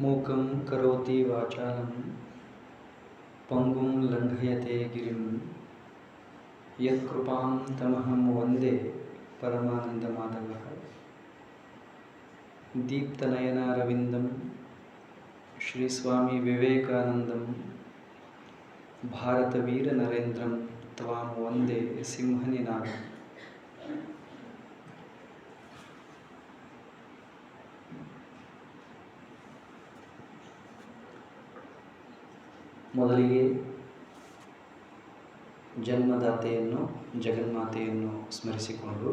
ಮೂಕಂ ಕರೋತಿ ವಾಚಾಲಂ ಪಂಗುಂ ಲಂಘಯತೆ ಗಿರಿಂ ಯತ್ಕೃಪಾಂ ತಮಹಂ ವಂದೇ ಪರಮಾನಂದಮಾಧವಃ. ದೀಪ್ತನಯನಾರವಿಂದಂ ಶ್ರೀ ಸ್ವಾಮಿ ವಿವೇಕಾನಂದಂ ಭಾರತವೀರ ನರೇಂದ್ರಂ ತ್ವಾಂ ವಂದೇ ಸಿಂಹನಿನಾದಂ. ಮೊದಲಿಗೆ ಜನ್ಮದಾತೆಯನ್ನು ಜಗನ್ಮಾತೆಯನ್ನು ಸ್ಮರಿಸಿಕೊಂಡು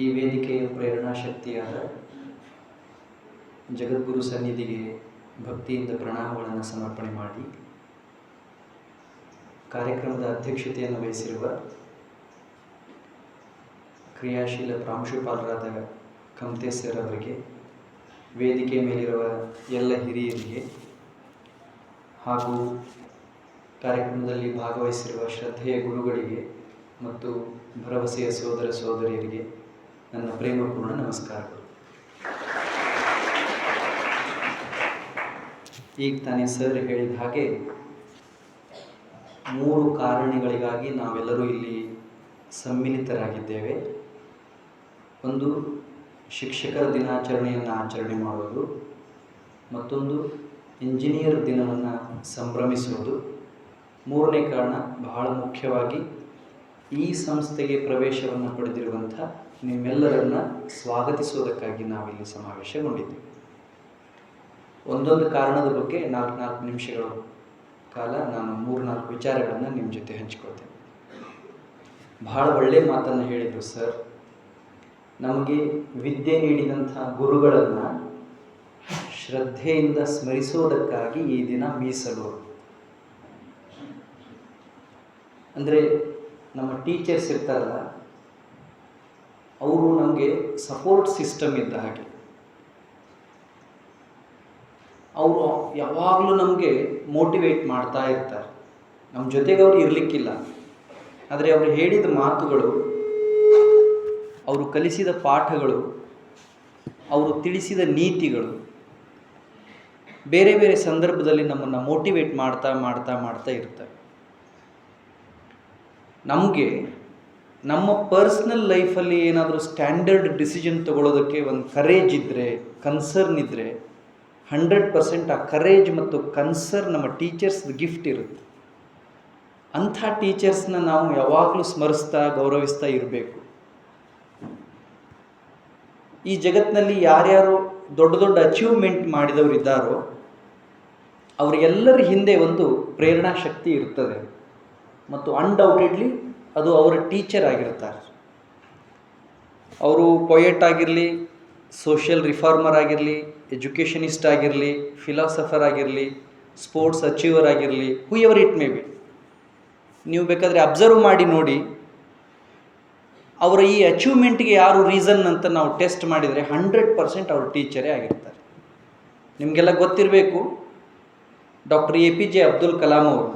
ಈ ವೇದಿಕೆಯ ಪ್ರೇರಣಾಶಕ್ತಿಯಾದ ಜಗದ್ಗುರು ಸನ್ನಿಧಿಗೆ ಭಕ್ತಿಯಿಂದ ಪ್ರಣಾಮಗಳನ್ನು ಸಮರ್ಪಣೆ ಮಾಡಿ ಕಾರ್ಯಕ್ರಮದ ಅಧ್ಯಕ್ಷತೆಯನ್ನು ವಹಿಸಿರುವ ಕ್ರಿಯಾಶೀಲ ಪ್ರಾಂಶುಪಾಲರಾದ ಕಮತೆ ಸರ್ ಅವರಿಗೆ, ವೇದಿಕೆ ಮೇಲಿರುವ ಎಲ್ಲ ಹಿರಿಯರಿಗೆ ಹಾಗೂ ಕಾರ್ಯಕ್ರಮದಲ್ಲಿ ಭಾಗವಹಿಸಿರುವ ಶ್ರದ್ಧೆಯ ಗುರುಗಳಿಗೆ ಮತ್ತು ಭರವಸೆಯ ಸೋದರ ಸೋದರಿಯರಿಗೆ ನನ್ನ ಪ್ರೇಮಪೂರ್ಣ ನಮಸ್ಕಾರಗಳು. ಈಗ ತಾನೇ ಸರ್ ಹೇಳಿದ ಹಾಗೆ 3 ಕಾರಣಗಳಿಗಾಗಿ ನಾವೆಲ್ಲರೂ ಇಲ್ಲಿ ಸಮ್ಮಿಲಿತರಾಗಿದ್ದೇವೆ. ಒಂದು, ಶಿಕ್ಷಕರ ದಿನಾಚರಣೆಯನ್ನು ಆಚರಣೆ ಮಾಡೋದು, ಮತ್ತೊಂದು ಇಂಜಿನಿಯರ್ ದಿನವನ್ನು ಸಂಭ್ರಮಿಸುವುದು, ಮೂರನೇ ಕಾರಣ ಬಹಳ ಮುಖ್ಯವಾಗಿ ಈ ಸಂಸ್ಥೆಗೆ ಪ್ರವೇಶವನ್ನು ಪಡೆದಿರುವಂಥ ನಿಮ್ಮೆಲ್ಲರನ್ನು ಸ್ವಾಗತಿಸೋದಕ್ಕಾಗಿ ನಾವಿಲ್ಲಿ ಸಮಾವೇಶಗೊಂಡಿದ್ದೇವೆ. ಒಂದೊಂದು ಕಾರಣದ ಬಗ್ಗೆ 4 ನಿಮಿಷಗಳ ಕಾಲ ನಾನು 3-4 ವಿಚಾರಗಳನ್ನು ನಿಮ್ಮ ಜೊತೆ ಹಂಚಿಕೊಳ್ತೇನೆ. ಬಹಳ ಒಳ್ಳೆಯ ಮಾತನ್ನು ಹೇಳಿದರು ಸರ್. ನಮಗೆ ವಿದ್ಯೆ ನೀಡಿದಂಥ ಗುರುಗಳನ್ನು ಶ್ರದ್ಧೆಯಿಂದ ಸ್ಮರಿಸೋದಕ್ಕಾಗಿ ಈ ದಿನ ಮೀಸಲು. ಅಂದರೆ ನಮ್ಮ ಟೀಚರ್ಸ್ ಇರ್ತಾರಲ್ಲ, ಅವರು ನಮಗೆ ಸಪೋರ್ಟ್ ಸಿಸ್ಟಮ್ ಇದ್ದ ಹಾಗೆ. ಅವರು ಯಾವಾಗಲೂ ನಮಗೆ ಮೋಟಿವೇಟ್ ಮಾಡ್ತಾ ಇರ್ತಾರೆ. ನಮ್ಮ ಜೊತೆಗೆ ಅವರು ಇರಲಿಕ್ಕಿಲ್ಲ, ಆದರೆ ಅವರು ಹೇಳಿದ ಮಾತುಗಳು, ಅವರು ಕಲಿಸಿದ ಪಾಠಗಳು, ಅವರು ತಿಳಿಸಿದ ನೀತಿಗಳು ಬೇರೆ ಬೇರೆ ಸಂದರ್ಭದಲ್ಲಿ ನಮ್ಮನ್ನು ಮೋಟಿವೇಟ್ ಮಾಡ್ತಾ ಮಾಡ್ತಾ ಮಾಡ್ತಾ ಇರ್ತಾರೆ. ನಮಗೆ ನಮ್ಮ ಪರ್ಸ್ನಲ್ ಲೈಫಲ್ಲಿ ಏನಾದರೂ ಸ್ಟ್ಯಾಂಡರ್ಡ್ ಡಿಸಿಷನ್ ತಗೊಳ್ಳೋದಕ್ಕೆ ಒಂದು ಕರೇಜ್ ಇದ್ದರೆ, ಕನ್ಸರ್ನ್ ಇದ್ದರೆ, 100% ಆ ಕರೇಜ್ ಮತ್ತು ಕನ್ಸರ್ನ್ ನಮ್ಮ ಟೀಚರ್ಸ್ ಗಿಫ್ಟ್ ಇರುತ್ತೆ. ಅಂಥ ಟೀಚರ್ಸ್ನ ನಾವು ಯಾವಾಗಲೂ ಸ್ಮರಿಸ್ತಾ ಗೌರವಿಸ್ತಾ ಇರಬೇಕು. ಈ ಜಗತ್ತಿನಲ್ಲಿ ಯಾರ್ಯಾರು ದೊಡ್ಡ ದೊಡ್ಡ ಅಚೀವ್ಮೆಂಟ್ ಮಾಡಿದವರು ಇದ್ದಾರೋ ಅವರಿಗೆಲ್ಲರ ಹಿಂದೆ ಒಂದು ಪ್ರೇರಣಾ ಶಕ್ತಿ ಇರ್ತದೆ, ಮತ್ತು ಅನ್ಡೌಟೆಡ್ಲಿ ಅದು ಅವರ ಟೀಚರ್ ಆಗಿರ್ತಾರೆ. ಅವರು ಪೊಯೆಟ್ ಆಗಿರಲಿ, ಸೋಷಿಯಲ್ ರಿಫಾರ್ಮರ್ ಆಗಿರಲಿ, ಎಜುಕೇಷನಿಸ್ಟ್ ಆಗಿರಲಿ, ಫಿಲಾಸಫರ್ ಆಗಿರಲಿ, ಸ್ಪೋರ್ಟ್ಸ್ ಅಚೀವರ್ ಆಗಿರಲಿ, ಹೂ ಎವರ್ ಇಟ್ ಮೇ ಬಿ. ನೀವು ಬೇಕಾದರೆ ಅಬ್ಸರ್ವ್ ಮಾಡಿ ನೋಡಿ, ಅವರ ಈ ಅಚೀವ್ಮೆಂಟ್ಗೆ ಯಾರು ರೀಸನ್ ಅಂತ ನಾವು ಟೆಸ್ಟ್ ಮಾಡಿದರೆ 100% ಅವ್ರ ಟೀಚರೇ ಆಗಿರ್ತಾರೆ. ನಿಮಗೆಲ್ಲ ಗೊತ್ತಿರಬೇಕು, ಡಾಕ್ಟರ್ APJ ಅಬ್ದುಲ್ ಕಲಾಂ ಅವರು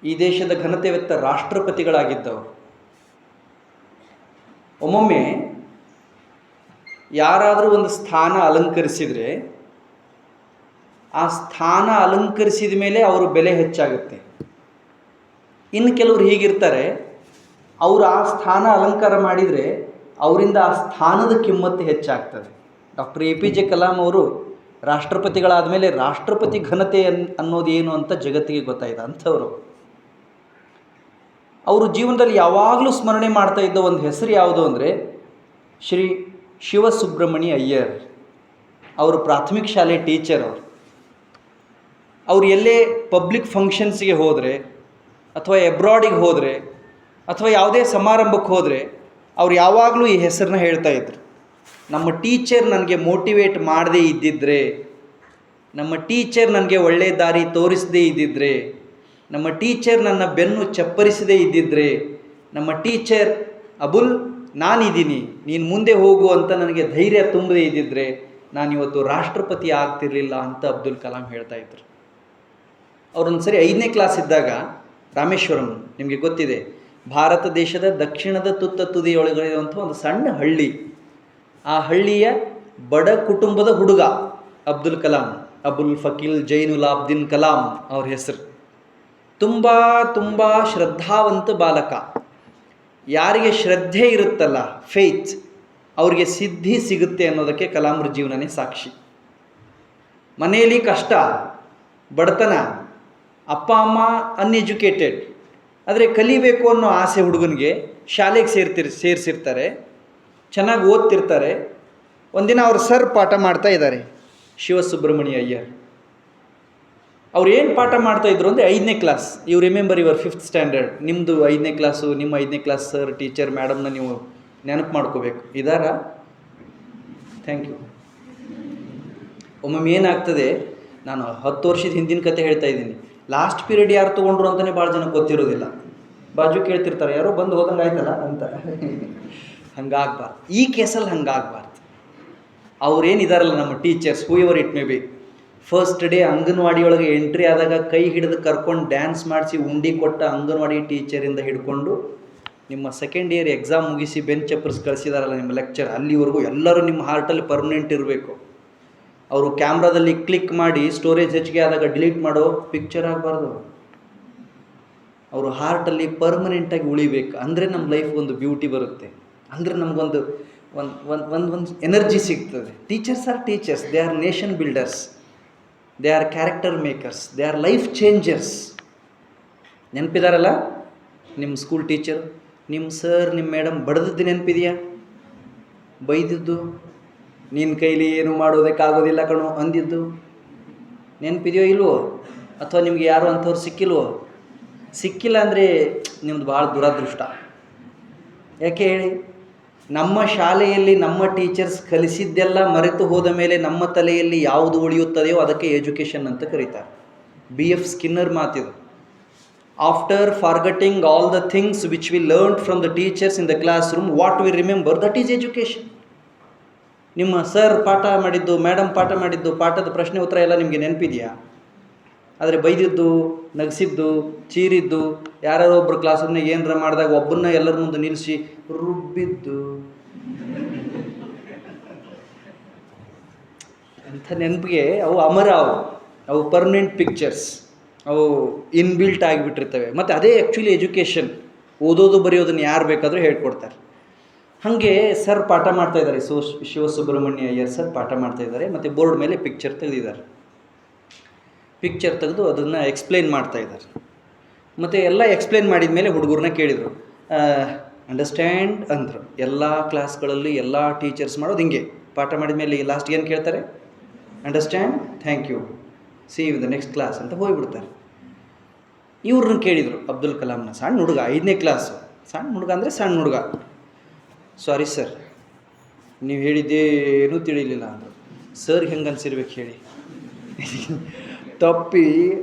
ಈ ದೇಶದ ಘನತೆವೆತ್ತ ರಾಷ್ಟ್ರಪತಿಗಳಾಗಿದ್ದವರು. ಒಮ್ಮೊಮ್ಮೆ ಯಾರಾದರೂ ಒಂದು ಸ್ಥಾನ ಅಲಂಕರಿಸಿದರೆ ಆ ಸ್ಥಾನ ಅಲಂಕರಿಸಿದ ಮೇಲೆ ಅವರು ಬೆಲೆ ಹೆಚ್ಚಾಗುತ್ತೆ. ಇನ್ನು ಕೆಲವರು ಹೀಗಿರ್ತಾರೆ, ಅವರು ಆ ಸ್ಥಾನ ಅಲಂಕಾರ ಮಾಡಿದರೆ ಅವರಿಂದ ಆ ಸ್ಥಾನದ ಕಿಮ್ಮತ್ತು ಹೆಚ್ಚಾಗ್ತದೆ. ಡಾಕ್ಟರ್ APJ ಕಲಾಂ ಅವರು ರಾಷ್ಟ್ರಪತಿಗಳಾದ ಮೇಲೆ ರಾಷ್ಟ್ರಪತಿ ಘನತೆ ಅನ್ನೋದು ಏನು ಅಂತ ಜಗತ್ತಿಗೆ ಗೊತ್ತಾಯಿತು. ಅಂಥವರು ಅವರು ಜೀವನದಲ್ಲಿ ಯಾವಾಗಲೂ ಸ್ಮರಣೆ ಮಾಡ್ತಾ ಇದ್ದ ಒಂದು ಹೆಸರು ಯಾವುದು ಅಂದರೆ ಶ್ರೀ ಶಿವಸುಬ್ರಹ್ಮಣ್ಯ ಅಯ್ಯರ್. ಅವರು ಪ್ರಾಥಮಿಕ ಶಾಲೆ ಟೀಚರ್. ಅವರು ಎಲ್ಲೇ ಪಬ್ಲಿಕ್ ಫಂಕ್ಷನ್ಸ್ಗೆ ಹೋದರೆ ಅಥವಾ ಎಬ್ರಾಡಿಗೆ ಹೋದರೆ ಅಥವಾ ಯಾವುದೇ ಸಮಾರಂಭಕ್ಕೆ ಹೋದರೆ ಅವ್ರು ಯಾವಾಗಲೂ ಈ ಹೆಸರನ್ನ ಹೇಳ್ತಾ ಇದ್ರು. ನಮ್ಮ ಟೀಚರ್ ನನಗೆ ಮೋಟಿವೇಟ್ ಮಾಡದೇ ಇದ್ದಿದ್ದರೆ, ನಮ್ಮ ಟೀಚರ್ ನನಗೆ ಒಳ್ಳೆಯ ದಾರಿ ತೋರಿಸದೇ ಇದ್ದಿದ್ದರೆ, ನಮ್ಮ ಟೀಚರ್ ನನ್ನ ಬೆನ್ನು ಚಪ್ಪರಿಸದೇ ಇದ್ದಿದ್ದರೆ, ನಮ್ಮ ಟೀಚರ್ ಅಬುಲ್ ನಾನಿದ್ದೀನಿ, ನೀನು ಮುಂದೆ ಹೋಗು ಅಂತ ನನಗೆ ಧೈರ್ಯ ತುಂಬದೇ ಇದ್ದಿದ್ದರೆ ನಾನಿವತ್ತು ರಾಷ್ಟ್ರಪತಿ ಆಗ್ತಿರಲಿಲ್ಲ ಅಂತ ಅಬ್ದುಲ್ ಕಲಾಂ ಹೇಳ್ತಾ ಇದ್ರು. ಅವರೊಂದು ಸರಿ 5ನೇ ಕ್ಲಾಸ್ ಇದ್ದಾಗ ರಾಮೇಶ್ವರಂ, ನಿಮಗೆ ಗೊತ್ತಿದೆ, ಭಾರತ ದೇಶದ ದಕ್ಷಿಣದ ತುತ್ತ ತುದಿಯೊಳಗಿರುವಂಥ ಒಂದು ಸಣ್ಣ ಹಳ್ಳಿ. ಆ ಹಳ್ಳಿಯ ಬಡ ಕುಟುಂಬದ ಹುಡುಗ ಅಬ್ದುಲ್ ಕಲಾಂ, ಅಬುಲ್ ಫಕೀಲ್ ಜೈನುಲಾಬ್ದಿನ್ ಕಲಾಂ ಅವ್ರ ಹೆಸರು. ತುಂಬ ತುಂಬ ಶ್ರದ್ಧಾವಂತ ಬಾಲಕ. ಯಾರಿಗೆ ಶ್ರದ್ಧೆ ಇರುತ್ತಲ್ಲ, ಫೇತ್, ಅವ್ರಿಗೆ ಸಿದ್ಧಿ ಸಿಗುತ್ತೆ ಅನ್ನೋದಕ್ಕೆ ಕಲಾಂರ ಜೀವನನೇ ಸಾಕ್ಷಿ. ಮನೆಯಲ್ಲಿ ಕಷ್ಟ, ಬಡತನ, ಅಪ್ಪ ಅಮ್ಮ ಅನ್ಎಜುಕೇಟೆಡ್, ಆದರೆ ಕಲಿಬೇಕು ಅನ್ನೋ ಆಸೆ ಹುಡುಗನಿಗೆ ಶಾಲೆಗೆ ಸೇರಿಸಿರ್ತಾರೆ, ಚೆನ್ನಾಗಿ ಓದ್ತಿರ್ತಾರೆ. ಒಂದಿನ ಅವ್ರ ಸರ್ ಪಾಠ ಮಾಡ್ತಾ ಇದ್ದಾರೆ, ಶಿವಸುಬ್ರಹ್ಮಣ್ಯ ಅಯ್ಯರ್. ಅವ್ರು ಏನು ಪಾಠ ಮಾಡ್ತಾಯಿದ್ರು ಅಂದರೆ 5ನೇ class. You remember your 5th standard. ನಿಮ್ಮದು 5ನೇ ಕ್ಲಾಸು, ನಿಮ್ಮ 5ನೇ ಕ್ಲಾಸ್ ಸರ್, ಟೀಚರ್, ಮೇಡಮ್ನ ನೀವು ನೆನಪು ಮಾಡ್ಕೋಬೇಕು. ಇದಾರಾ? Thank you. ಒಮ್ಮೊಮ್ಮೆ ಏನಾಗ್ತದೆ, ನಾನು 10 ವರ್ಷದ ಹಿಂದಿನ ಕತೆ ಹೇಳ್ತಾ ಇದ್ದೀನಿ. ಲಾಸ್ಟ್ ಪೀರಿಯಡ್ ಯಾರು ತೊಗೊಂಡ್ರು ಅಂತಲೇ ಭಾಳ ಜನಕ್ಕೆ ಗೊತ್ತಿರೋದಿಲ್ಲ. ಬಾಜು ಕೇಳ್ತಿರ್ತಾರೆ, ಯಾರೋ ಬಂದು ಹೋದಂಗೆ ಆಯ್ತಲ್ಲ ಅಂತ. ಹಂಗಾಗ್ಬಾರ್ದು. ಈ ಕೇಸಲ್ಲಿ ಹಂಗಾಗ್ಬಾರ್ದು. ಅವ್ರೇನಿದಾರಲ್ಲ ನಮ್ಮ teachers, who ever it may be, first day anganwadi ಒಳಗೆ ಎಂಟ್ರಿ ಆದಾಗ ಕೈ ಹಿಡಿದು ಕರ್ಕೊಂಡು ಡ್ಯಾನ್ಸ್ ಮಾಡಿಸಿ ಉಂಡಿ ಕೊಟ್ಟ ಅಂಗನವಾಡಿ ಟೀಚರಿಂದ ಹಿಡ್ಕೊಂಡು ನಿಮ್ಮ ಸೆಕೆಂಡ್ ಇಯರ್ ಎಕ್ಸಾಮ್ ಮುಗಿಸಿ ಬೆಂಚ್ ಚಪ್ಪರ್ಸ್ ಕಳಿಸಿದಾರಲ್ಲ ನಿಮ್ಮ ಲೆಕ್ಚರ್, ಅಲ್ಲಿವರೆಗೂ ಎಲ್ಲರೂ ನಿಮ್ಮ ಹಾರ್ಟಲ್ಲಿ ಪರ್ಮನೆಂಟ್ ಇರಬೇಕು. ಅವರು ಕ್ಯಾಮ್ರಾದಲ್ಲಿ ಕ್ಲಿಕ್ ಮಾಡಿ ಸ್ಟೋರೇಜ್ ಹೆಚ್ಚಿಗೆ ಆದಾಗ ಡಿಲೀಟ್ ಮಾಡೋ ಪಿಕ್ಚರ್ ಆಗಬಾರ್ದು. ಅವರು ಹಾರ್ಟಲ್ಲಿ ಪರ್ಮನೆಂಟಾಗಿ ಉಳಿಬೇಕು. ಅಂದರೆ ನಮ್ಮ ಲೈಫ್ ಒಂದು ಬ್ಯೂಟಿ ಬರುತ್ತೆ, ಅಂದರೆ ನಮಗೊಂದು ಒಂದು ಎನರ್ಜಿ ಸಿಗ್ತದೆ. Teachers are teachers, they are nation builders, they are character makers, they are life changers. ನೆನಪಿದಾರಲ್ಲ ನಿಮ್ಮ ಸ್ಕೂಲ್ ಟೀಚರ್, ನಿಮ್ಮ ಸರ್, ನಿಮ್ಮ ಮೇಡಮ್ ಬಡ್ದದ್ದು ನೆನಪಿದೆಯಾ? ಬೈದಿದ್ದು, ನಿನ್ನ ಕೈಲಿ ಏನು ಮಾಡೋದಕ್ಕಾಗೋದಿಲ್ಲ ಕಣೋ ಅಂದಿದ್ದು ನೆನಪಿದೆಯೋ ಇಲ್ವೋ? ಅಥವಾ ನಿಮ್ಗೆ ಯಾರು ಅಂಥವ್ರು ಸಿಕ್ಕಿಲ್ವೋ? ಸಿಕ್ಕಿಲ್ಲ ಅಂದರೆ ನಿಮ್ದು ಭಾಳ ದುರದೃಷ್ಟ. ಯಾಕೆ ಹೇಳಿ? ನಮ್ಮ ಶಾಲೆಯಲ್ಲಿ ನಮ್ಮ ಟೀಚರ್ಸ್ ಕಲಿಸಿದ್ದೆಲ್ಲ ಮರೆತು ಹೋದ ಮೇಲೆ ನಮ್ಮ ತಲೆಯಲ್ಲಿ ಯಾವುದು ಉಳಿಯುತ್ತದೆಯೋ ಅದಕ್ಕೆ ಎಜುಕೇಷನ್ ಅಂತ ಕರೀತಾರೆ. B.F. ಸ್ಕಿನ್ನರ್ ಮಾತಿದು. After forgetting all the things which we learned from the teachers in the classroom, what we remember, that is education. ನಿಮ್ಮ ಸರ್ ಪಾಠ ಮಾಡಿದ್ದು, ಮೇಡಮ್ ಪಾಠ ಮಾಡಿದ್ದು, ಪಾಠದ ಪ್ರಶ್ನೆ ಉತ್ತರ ಎಲ್ಲ ನಿಮಗೆ ನೆನಪಿದೆಯಾ? ಆದರೆ ಬೈದಿದ್ದು, ನಗಿಸಿದ್ದು, ಚೀರಿದ್ದು, ಯಾರೋ ಒಬ್ಬರು ಕ್ಲಾಸ್ ರೂಮ್ನಾಗ ಏನರ ಮಾಡಿದಾಗ ಒಬ್ಬನ್ನ ಎಲ್ಲರ ಮುಂದೆ ನಿಲ್ಲಿಸಿ ರುಬ್ಬಿದ್ದು ಅಂಥ ನೆನಪಿಗೆ ಅವು ಅಮರ, ಅವು ಪರ್ಮನೆಂಟ್ ಪಿಕ್ಚರ್ಸ್, ಅವು ಇನ್ಬಿಲ್ಟ್ ಆಗಿಬಿಟ್ಟಿರ್ತವೆ. ಮತ್ತು ಅದೇ ಆ್ಯಕ್ಚುಲಿ ಎಜುಕೇಷನ್. ಓದೋದು ಬರೆಯೋದನ್ನು ಯಾರು ಬೇಕಾದರೂ ಹೇಳ್ಕೊಡ್ತಾರೆ. ಹಾಗೆ ಸರ್ ಪಾಠ ಮಾಡ್ತಾಯಿದ್ದಾರೆ, ಶಿವಸುಬ್ರಹ್ಮಣ್ಯ ಅಯ್ಯರ್ ಸರ್ ಪಾಠ ಮಾಡ್ತಾಯಿದ್ದಾರೆ. ಮತ್ತು ಬೋರ್ಡ್ ಮೇಲೆ ಪಿಕ್ಚರ್ ತೆಗೆದಿದ್ದಾರೆ. ಪಿಕ್ಚರ್ ತೆಗೆದು ಅದನ್ನು ಎಕ್ಸ್ಪ್ಲೇನ್ ಮಾಡ್ತಾಯಿದ್ದಾರೆ. ಮತ್ತು ಎಲ್ಲ ಎಕ್ಸ್ಪ್ಲೇನ್ ಮಾಡಿದ ಮೇಲೆ ಹುಡುಗರನ್ನ ಕೇಳಿದರು, ಅಂಡರ್ಸ್ಟ್ಯಾಂಡ್ ಅಂದರು. ಎಲ್ಲ ಕ್ಲಾಸ್ಗಳಲ್ಲಿ ಎಲ್ಲ ಟೀಚರ್ಸ್ ಮಾಡೋದು ಹಿಂಗೆ. ಪಾಠ ಮಾಡಿದ ಮೇಲೆ ಲಾಸ್ಟ್ ಏನು ಕೇಳ್ತಾರೆ? Understand, thank you, see you in the next class ಅಂತ ಹೋಗಿಬಿಡ್ತಾರೆ. ಇವ್ರನ್ನ ಕೇಳಿದರು ಅಬ್ದುಲ್ ಕಲಾಂನ, ಸಣ್ಣ ಹುಡುಗ, 5ನೇ ಕ್ಲಾಸು, ಸಣ್ಣ ಹುಡುಗ ಅಂದರೆ ಸಣ್ಣ ಹುಡುಗ. ಸಾರಿ ಸರ್, ನೀವು ಹೇಳಿದ್ದೇನೂ ತಿಳಿಲಿಲ್ಲ ಅಂದರು. ಸರ್ ಹೆಂಗೆ ಅನ್ಸಿರ್ಬೇಕು ಹೇಳಿ? ತಪ್ಪಿ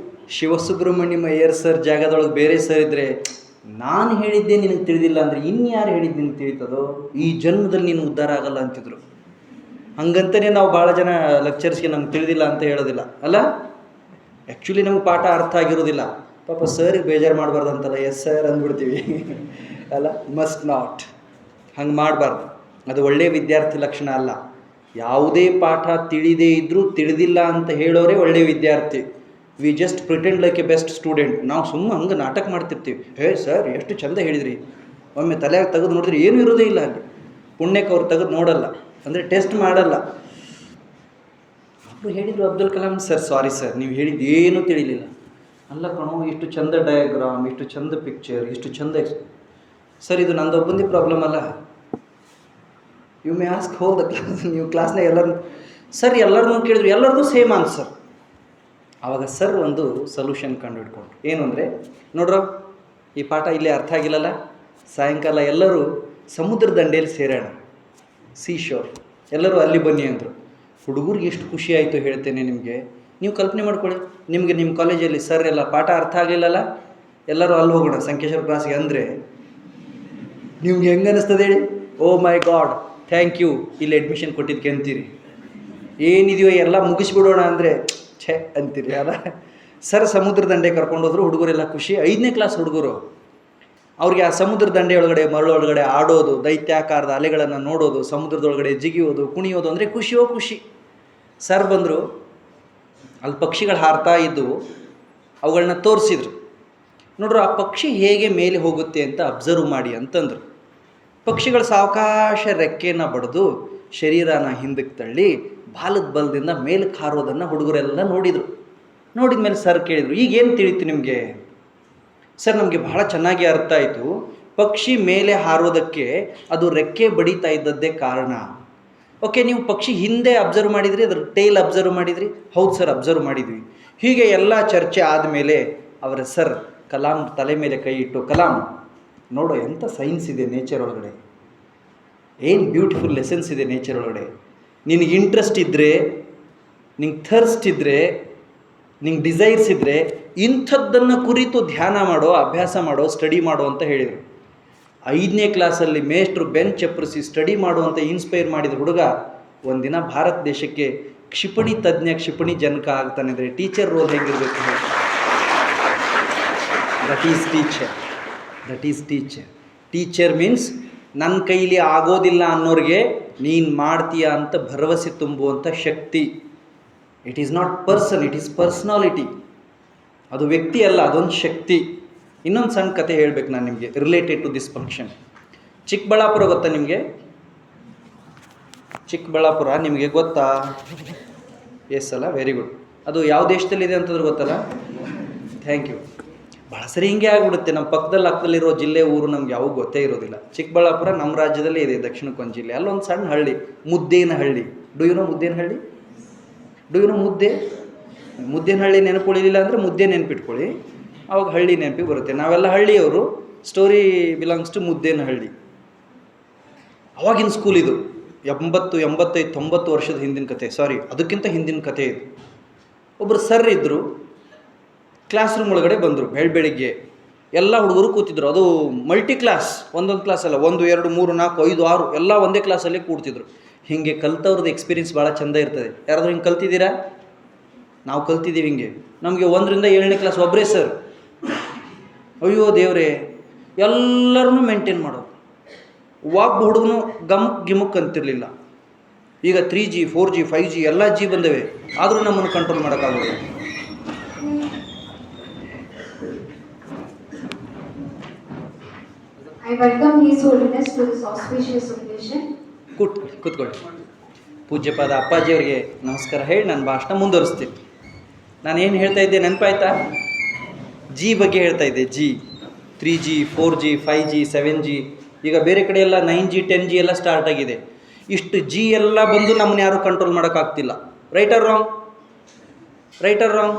ಶಿವಸುಬ್ರಹ್ಮಣ್ಯಂ ಅಯ್ಯರ್ ಸರ್ ಜಾಗದೊಳಗೆ ಬೇರೆ ಸರ್ ಇದ್ದರೆ, ನಾನು ಹೇಳಿದ್ದೆ ನಿನಗೆ ತಿಳಿದಿಲ್ಲ ಅಂದರೆ ಇನ್ಯಾರು ಹೇಳಿದ್ದು ನಿನಗೆ ತಿಳಿತದೋ? ಈ ಜನ್ಮದಲ್ಲಿ ನೀನು ಉದ್ಧಾರ ಆಗಲ್ಲ ಅಂತಿದ್ರು. ಹಂಗಂತಲೇ ನಾವು ಭಾಳ ಜನ ಲೆಕ್ಚರ್ಸ್ಗೆ ನಮ್ಗೆ ತಿಳಿದಿಲ್ಲ ಅಂತ ಹೇಳೋದಿಲ್ಲ ಅಲ್ಲ. ಆ್ಯಕ್ಚುಲಿ ನಮ್ಗೆ ಪಾಠ ಅರ್ಥ ಆಗಿರೋದಿಲ್ಲ. ಪಾಪ ಸರಿಗೆ ಬೇಜಾರು ಮಾಡಬಾರ್ದು ಅಂತಲ್ಲ, ಎಸ್ ಸರ್ ಅಂದ್ಬಿಡ್ತೀವಿ ಅಲ್ಲ. ಮಸ್ಟ್ ನಾಟ್, ಹಂಗೆ ಮಾಡಬಾರ್ದು. ಅದು ಒಳ್ಳೆಯ ವಿದ್ಯಾರ್ಥಿ ಲಕ್ಷಣ ಅಲ್ಲ. ಯಾವುದೇ ಪಾಠ ತಿಳಿದೇ ಇದ್ದರೂ ತಿಳಿದಿಲ್ಲ ಅಂತ ಹೇಳೋರೇ ಒಳ್ಳೆಯ ವಿದ್ಯಾರ್ಥಿ. We just pretend like A best student. ನಾವು ಸುಮ್ಮನೆ ಹಂಗೆ ನಾಟಕ ಮಾಡ್ತಿರ್ತೀವಿ. ಹೇ ಸರ್ ಎಷ್ಟು ಚಂದ ಹೇಳಿದ್ರಿ, ಒಮ್ಮೆ ತಲೆಯಾಗಿ ತೆಗೆದು ನೋಡಿದ್ರೆ ಏನೂ ಇರೋದೇ ಇಲ್ಲ ಅಲ್ಲಿ. ಪುಣ್ಯಕ್ಕೆ ಅವ್ರು ತೆಗೆದು ನೋಡಲ್ಲ, ಅಂದರೆ ಟೆಸ್ಟ್ ಮಾಡಲ್ಲ. ಅವರು ಹೇಳಿದರು Abdul Kalam sir, sorry sir, ನೀವು ಹೇಳಿದ್ದು ಏನೂ ತಿಳಿಲಿಲ್ಲ. ಅಲ್ಲ ಕಣೋ, ಇಷ್ಟು ಚಂದ ಡಯಾಗ್ರಾಮ್, ಇಷ್ಟು ಚಂದ ಪಿಕ್ಚರ್, ಇಷ್ಟು ಚಂದ ಸರ್, ಇದು ನಂದೊಬ್ಬಂದೇ ಪ್ರಾಬ್ಲಮ್ ಅಲ್ಲ. You may ask whole the class. ನೀವು ಕ್ಲಾಸ್ನಾಗ ಎಲ್ಲರೂ ಸರ್ ಎಲ್ಲರನ್ನೂ ಕೇಳಿದ್ರು, ಎಲ್ಲರಿಗೂ ಸೇಮ್ ಆನ್ಸರ್. ಆವಾಗ ಸರ್ ಒಂದು ಸೊಲ್ಯೂಷನ್ ಕಂಡು ಹಿಡ್ಕೊಂಡ್ರು. ಏನು ಅಂದರೆ, ನೋಡ್ರ ಈ ಪಾಠ ಇಲ್ಲೇ ಅರ್ಥ ಆಗಿಲ್ಲಲ್ಲ, ಸಾಯಂಕಾಲ ಎಲ್ಲರೂ ಸಮುದ್ರ ದಂಡೆಯಲ್ಲಿ ಸೇರೋಣ, ಸೀ ಶೋರ್, ಎಲ್ಲರೂ ಅಲ್ಲಿ ಬನ್ನಿ ಅಂದರು. ಹುಡುಗರಿಗೆ ಎಷ್ಟು ಖುಷಿ ಆಯಿತು ಹೇಳ್ತೇನೆ ನಿಮಗೆ. ನೀವು ಕಲ್ಪನೆ ಮಾಡ್ಕೊಳ್ಳಿ, ನಿಮಗೆ ನಿಮ್ಮ ಕಾಲೇಜಲ್ಲಿ ಸರ್ ಎಲ್ಲ ಪಾಠ ಅರ್ಥ ಆಗಲಿಲ್ಲಲ್ಲ, ಎಲ್ಲರೂ ಅಲ್ಲಿ ಹೋಗೋಣ ಸಂಕೇಶ್ವರ ಕ್ಲಾಸ್ಗೆ ಅಂದರೆ ನಿಮ್ಗೆ ಹೆಂಗೆ ಅನ್ನಿಸ್ತದೆ ಹೇಳಿ? ಓ ಮೈ ಗಾಡ್, ಥ್ಯಾಂಕ್ ಯು, ಇಲ್ಲಿ ಅಡ್ಮಿಷನ್ ಕೊಟ್ಟಿದ್ದಕ್ಕೆ ಅಂತೀರಿ. ಏನಿದೆಯೋ ಎಲ್ಲ ಮುಗಿಸ್ಬಿಡೋಣ ಅಂದರೆ ಛೇ ಅಂತೀರಿ ಅಲ್ಲ. ಸರ್ ಸಮುದ್ರ ದಂಡೆ ಕರ್ಕೊಂಡೋದ್ರು, ಹುಡುಗರೆಲ್ಲ ಖುಷಿ. 5ನೇ ಕ್ಲಾಸ್ ಹುಡುಗರು ಅವ್ರಿಗೆ ಆ ಸಮುದ್ರ ದಂಡೆಯೊಳಗಡೆ ಮರಳೊಳಗಡೆ ಆಡೋದು, ದೈತ್ಯಾಕಾರದ ಅಲೆಗಳನ್ನು ನೋಡೋದು, ಸಮುದ್ರದೊಳಗಡೆ ಜಿಗಿಯೋದು, ಕುಣಿಯೋದು ಅಂದರೆ ಖುಷಿಯೋ ಖುಷಿ. ಸರ್ ಬಂದರು, ಅಲ್ಲಿ ಪಕ್ಷಿಗಳು ಹಾರ್ತಾ ಇದ್ದವು, ಅವುಗಳನ್ನ ತೋರಿಸಿದ್ರು. ನೋಡ್ರು ಆ ಪಕ್ಷಿ ಹೇಗೆ ಮೇಲೆ ಹೋಗುತ್ತೆ ಅಂತ ಅಬ್ಸರ್ವ್ ಮಾಡಿ ಅಂತಂದರು. ಪಕ್ಷಿಗಳು ಸಾವಕಾಶ ರೆಕ್ಕೆನ ಬಡಿದು ಶರೀರನ ಹಿಂದಕ್ಕೆ ತಳ್ಳಿ ಬಾಲದ ಬಲದಿಂದ ಮೇಲಕ್ಕೆ ಹಾರೋದನ್ನು ಹುಡುಗರೆಲ್ಲ ನೋಡಿದರು. ನೋಡಿದ ಮೇಲೆ ಸರ್ ಕೇಳಿದರು, ಈಗೇನು ತಿಳಿತು ನಿಮಗೆ? ಸರ್, ನಮಗೆ ಬಹಳ ಚೆನ್ನಾಗಿ ಅರ್ಥ ಆಯಿತು. ಪಕ್ಷಿ ಮೇಲೆ ಹಾರೋದಕ್ಕೆ ಅದು ರೆಕ್ಕೆ ಬಡಿತಾ ಇದ್ದದ್ದೇ ಕಾರಣ. ಓಕೆ, ನೀವು ಪಕ್ಷಿ ಹಿಂದೆ ಅಬ್ಸರ್ವ್ ಮಾಡಿದ್ರಿ, ಅದ್ರ ಟೇಲ್ ಅಬ್ಸರ್ವ್ ಮಾಡಿದ್ರಿ? ಹೌದು ಸರ್, ಅಬ್ಸರ್ವ್ ಮಾಡಿದ್ವಿ. ಹೀಗೆ ಎಲ್ಲ ಚರ್ಚೆ ಆದಮೇಲೆ ಅವರ ಸರ್ ಕಲಾಂ ತಲೆ ಮೇಲೆ ಕೈ ಇಟ್ಟು, ಕಲಾಂ ನೋಡೋ ಎಂಥ ಸೈನ್ಸ್ ಇದೆ ನೇಚರ್ ಒಳಗಡೆ, ಏನು ಬ್ಯೂಟಿಫುಲ್ ಲೆಸನ್ಸ್ ಇದೆ ನೇಚರ್ ಒಳಗಡೆ. ನಿನಗೆ ಇಂಟ್ರೆಸ್ಟ್ ಇದ್ದರೆ, ನಿಂಗೆ ಥರ್ಸ್ಟ್ ಇದ್ದರೆ, ನಿಂಗೆ ಡಿಸೈರ್ಸ್ ಇದ್ದರೆ ಇಂಥದ್ದನ್ನು ಕುರಿತು ಧ್ಯಾನ ಮಾಡೋ, ಅಭ್ಯಾಸ ಮಾಡೋ, ಸ್ಟಡಿ ಮಾಡೋ ಅಂತ ಹೇಳಿದರು. 5ನೇ ಕ್ಲಾಸಲ್ಲಿ ಮೇಷ್ಟ್ರು ಬೆಂಚ್ ಚಪ್ಪರಿಸಿ ಸ್ಟಡಿ ಮಾಡುವಂಥ ಇನ್ಸ್ಪೈರ್ ಮಾಡಿದ ಹುಡುಗ ಒಂದಿನ ಭಾರತ ದೇಶಕ್ಕೆ ಕ್ಷಿಪಣಿ ತಜ್ಞ, ಕ್ಷಿಪಣಿ ಜನಕ ಆಗ್ತಾನೆ. ಅಂದರೆ ಟೀಚರ್ ರೋಲ್ ಹೇಗಿರಬೇಕು? That is teacher. Teacher means ನನ್ನ ಕೈಲಿ ಆಗೋದಿಲ್ಲ ಅನ್ನೋರಿಗೆ ನೀನು ಮಾಡ್ತೀಯ ಅಂತ ಭರವಸೆ ತುಂಬುವಂಥ ಶಕ್ತಿ. It is not person, it is personality. ಅದು ವ್ಯಕ್ತಿ ಅಲ್ಲ, ಅದೊಂದು ಶಕ್ತಿ. ಇನ್ನೊಂದು ಸಣ್ಣ ಕತೆ ಹೇಳಬೇಕು ನಾನು ನಿಮಗೆ, related to this function. Chikkaballapur ಗೊತ್ತಾ ನಿಮಗೆ? ಚಿಕ್ಕಬಳ್ಳಾಪುರ ನಿಮಗೆ ಗೊತ್ತಾ? ಎಸ್ ಅಲ್ಲ, ವೆರಿ ಗುಡ್. ಅದು ಯಾವ ದೇಶದಲ್ಲಿದೆ ಅಂತಂದ್ರೆ ಗೊತ್ತಲ್ಲ? Thank you. ಭಾಳ ಸರಿ ಹಿಂಗೆ ಆಗಿಬಿಡುತ್ತೆ, ನಮ್ಮ ಪಕ್ಕದಲ್ಲಿರೋ ಜಿಲ್ಲೆ, ಊರು ನಮ್ಗೆ ಯಾವಾಗ ಗೊತ್ತೇ ಇರೋದಿಲ್ಲ. ಚಿಕ್ಕಬಳ್ಳಾಪುರ ನಮ್ಮ ರಾಜ್ಯದಲ್ಲೇ ಇದೆ, ದಕ್ಷಿಣಕ್ಕೊಂದು ಜಿಲ್ಲೆ. ಅಲ್ಲೊಂದು ಸಣ್ಣ ಹಳ್ಳಿ, Muddenahalli. Do you know Muddenahalli? Muddenahalli ನೆನಪುಳಿಲಿಲ್ಲ ಅಂದರೆ ಮುದ್ದೆ ನೆನಪಿಟ್ಕೊಳ್ಳಿ, ಅವಾಗ ಹಳ್ಳಿ ನೆನಪಿಗೆ ಬರುತ್ತೆ. ನಾವೆಲ್ಲ ಹಳ್ಳಿಯವರು. Story belongs to Muddenahalli. ಅವಾಗಿನ ಸ್ಕೂಲ್ ಇದು. 80, 85, 90 ವರ್ಷದ ಹಿಂದಿನ ಕತೆ. ಸಾರಿ, ಅದಕ್ಕಿಂತ ಹಿಂದಿನ ಕತೆ ಇದು. ಒಬ್ಬರು ಸರ್ ಇದ್ದರು, ಕ್ಲಾಸ್ ರೂಮ್ ಒಳಗಡೆ ಬಂದರು. ಬೆಳಗ್ಗೆ ಎಲ್ಲ ಹುಡುಗರು ಕೂತಿದ್ರು. ಅದು ಮಲ್ಟಿ ಕ್ಲಾಸ್, ಒಂದೊಂದು ಕ್ಲಾಸ್ ಅಲ್ಲ, 1, 2, 3, 4, 5, 6 ಎಲ್ಲ ಒಂದೇ ಕ್ಲಾಸಲ್ಲೇ ಕೂಡ್ತಿದ್ರು. ಹೀಗೆ ಕಲ್ತವ್ರದ್ದು ಎಕ್ಸ್ಪೀರಿಯನ್ಸ್ ಭಾಳ ಚೆಂದ ಇರ್ತದೆ. ಯಾರಾದರೂ ಹಿಂಗೆ ಕಲ್ತಿದ್ದೀರಾ? ನಾವು ಕಲ್ತಿದ್ದೀವಿ ಹಿಂಗೆ. ನಮಗೆ 1ರಿಂದ 7ನೇ ಕ್ಲಾಸ್ ಒಬ್ಬರೇ ಸರ್. ಅಯ್ಯೋ ದೇವರೇ, ಎಲ್ಲರನ್ನೂ ಮೇಂಟೈನ್ ಮಾಡೋದು. ಒಬ್ಬ ಹುಡುಗನು ಗಿಮುಕ್ ಅಂತಿರಲಿಲ್ಲ. ಈಗ 3G 4G 5G ಎಲ್ಲ ಜಿ ಬಂದವೆ, ಆದರೂ ನಮ್ಮನ್ನು control ಮಾಡೋಕ್ಕಾಗೋದು. I welcome His Holiness to this auspicious occasion. ಕೂತ್ಕೊಳ್ಳಿ. ಪೂಜ್ಯಪಾದ ಅಪ್ಪಾಜಿಯವರಿಗೆ ನಮಸ್ಕಾರ ಹೇಳಿ ನಾನು ಭಾಷಣ ಮುಂದುವರಿಸ್ತೀನಿ. ನಾನೇನು ಹೇಳ್ತಾ ಇದ್ದೆ ನೆನಪಾಯ್ತಾ? ಜಿ ಬಗ್ಗೆ ಹೇಳ್ತಾ ಇದ್ದೆ. G 3G 4G 5G 7G. ಈಗ ಬೇರೆ ಕಡೆ ಎಲ್ಲ 9G 10G ಎಲ್ಲ ಸ್ಟಾರ್ಟ್ ಆಗಿದೆ. ಇಷ್ಟು ಜಿ ಎಲ್ಲ ಬಂದು ನಮ್ಮನ್ನ ಯಾರೂ ಕಂಟ್ರೋಲ್ ಮಾಡೋಕ್ಕಾಗ್ತಿಲ್ಲ. Right or wrong?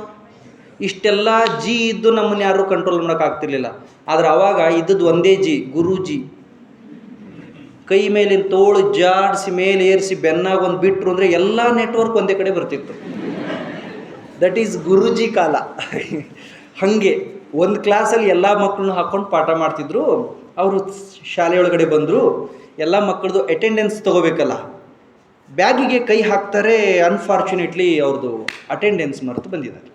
ಇಷ್ಟೆಲ್ಲ ಜಿ ಇದ್ದು ನಮ್ಮನ್ನು ಯಾರೂ ಕಂಟ್ರೋಲ್ ಮಾಡೋಕ್ಕಾಗ್ತಿರ್ಲಿಲ್ಲ. ಆದರೆ ಆವಾಗ ಇದ್ದದ್ದು ಒಂದೇ ಜಿ, ಗುರೂಜಿ. ಕೈ ಮೇಲಿನ ತೋಳು ಜಾಡಿಸಿ ಮೇಲೆ ಏರಿಸಿ ಬೆನ್ನಾಗ ಒಂದು ಬಿಟ್ಟರು ಅಂದರೆ ಎಲ್ಲ ನೆಟ್ವರ್ಕ್ ಒಂದೇ ಕಡೆ ಬರ್ತಿತ್ತು. ದಟ್ ಈಸ್ ಗುರೂಜಿ ಕಾಲ. ಹಾಗೆ ಒಂದು ಕ್ಲಾಸಲ್ಲಿ ಎಲ್ಲ ಮಕ್ಕಳನ್ನ ಹಾಕ್ಕೊಂಡು ಪಾಠ ಮಾಡ್ತಿದ್ರು. ಅವರು ಶಾಲೆಯೊಳಗಡೆ ಬಂದರು. ಎಲ್ಲ ಮಕ್ಕಳದು ಅಟೆಂಡೆನ್ಸ್ ತೊಗೋಬೇಕಲ್ಲ, ಬ್ಯಾಗಿಗೆ ಕೈ ಹಾಕ್ತಾರೆ. ಅನ್ಫಾರ್ಚುನೇಟ್ಲಿ ಅವ್ರದ್ದು ಅಟೆಂಡೆನ್ಸ್ ಮರೆತು ಬಂದಿದ್ದಾರೆ.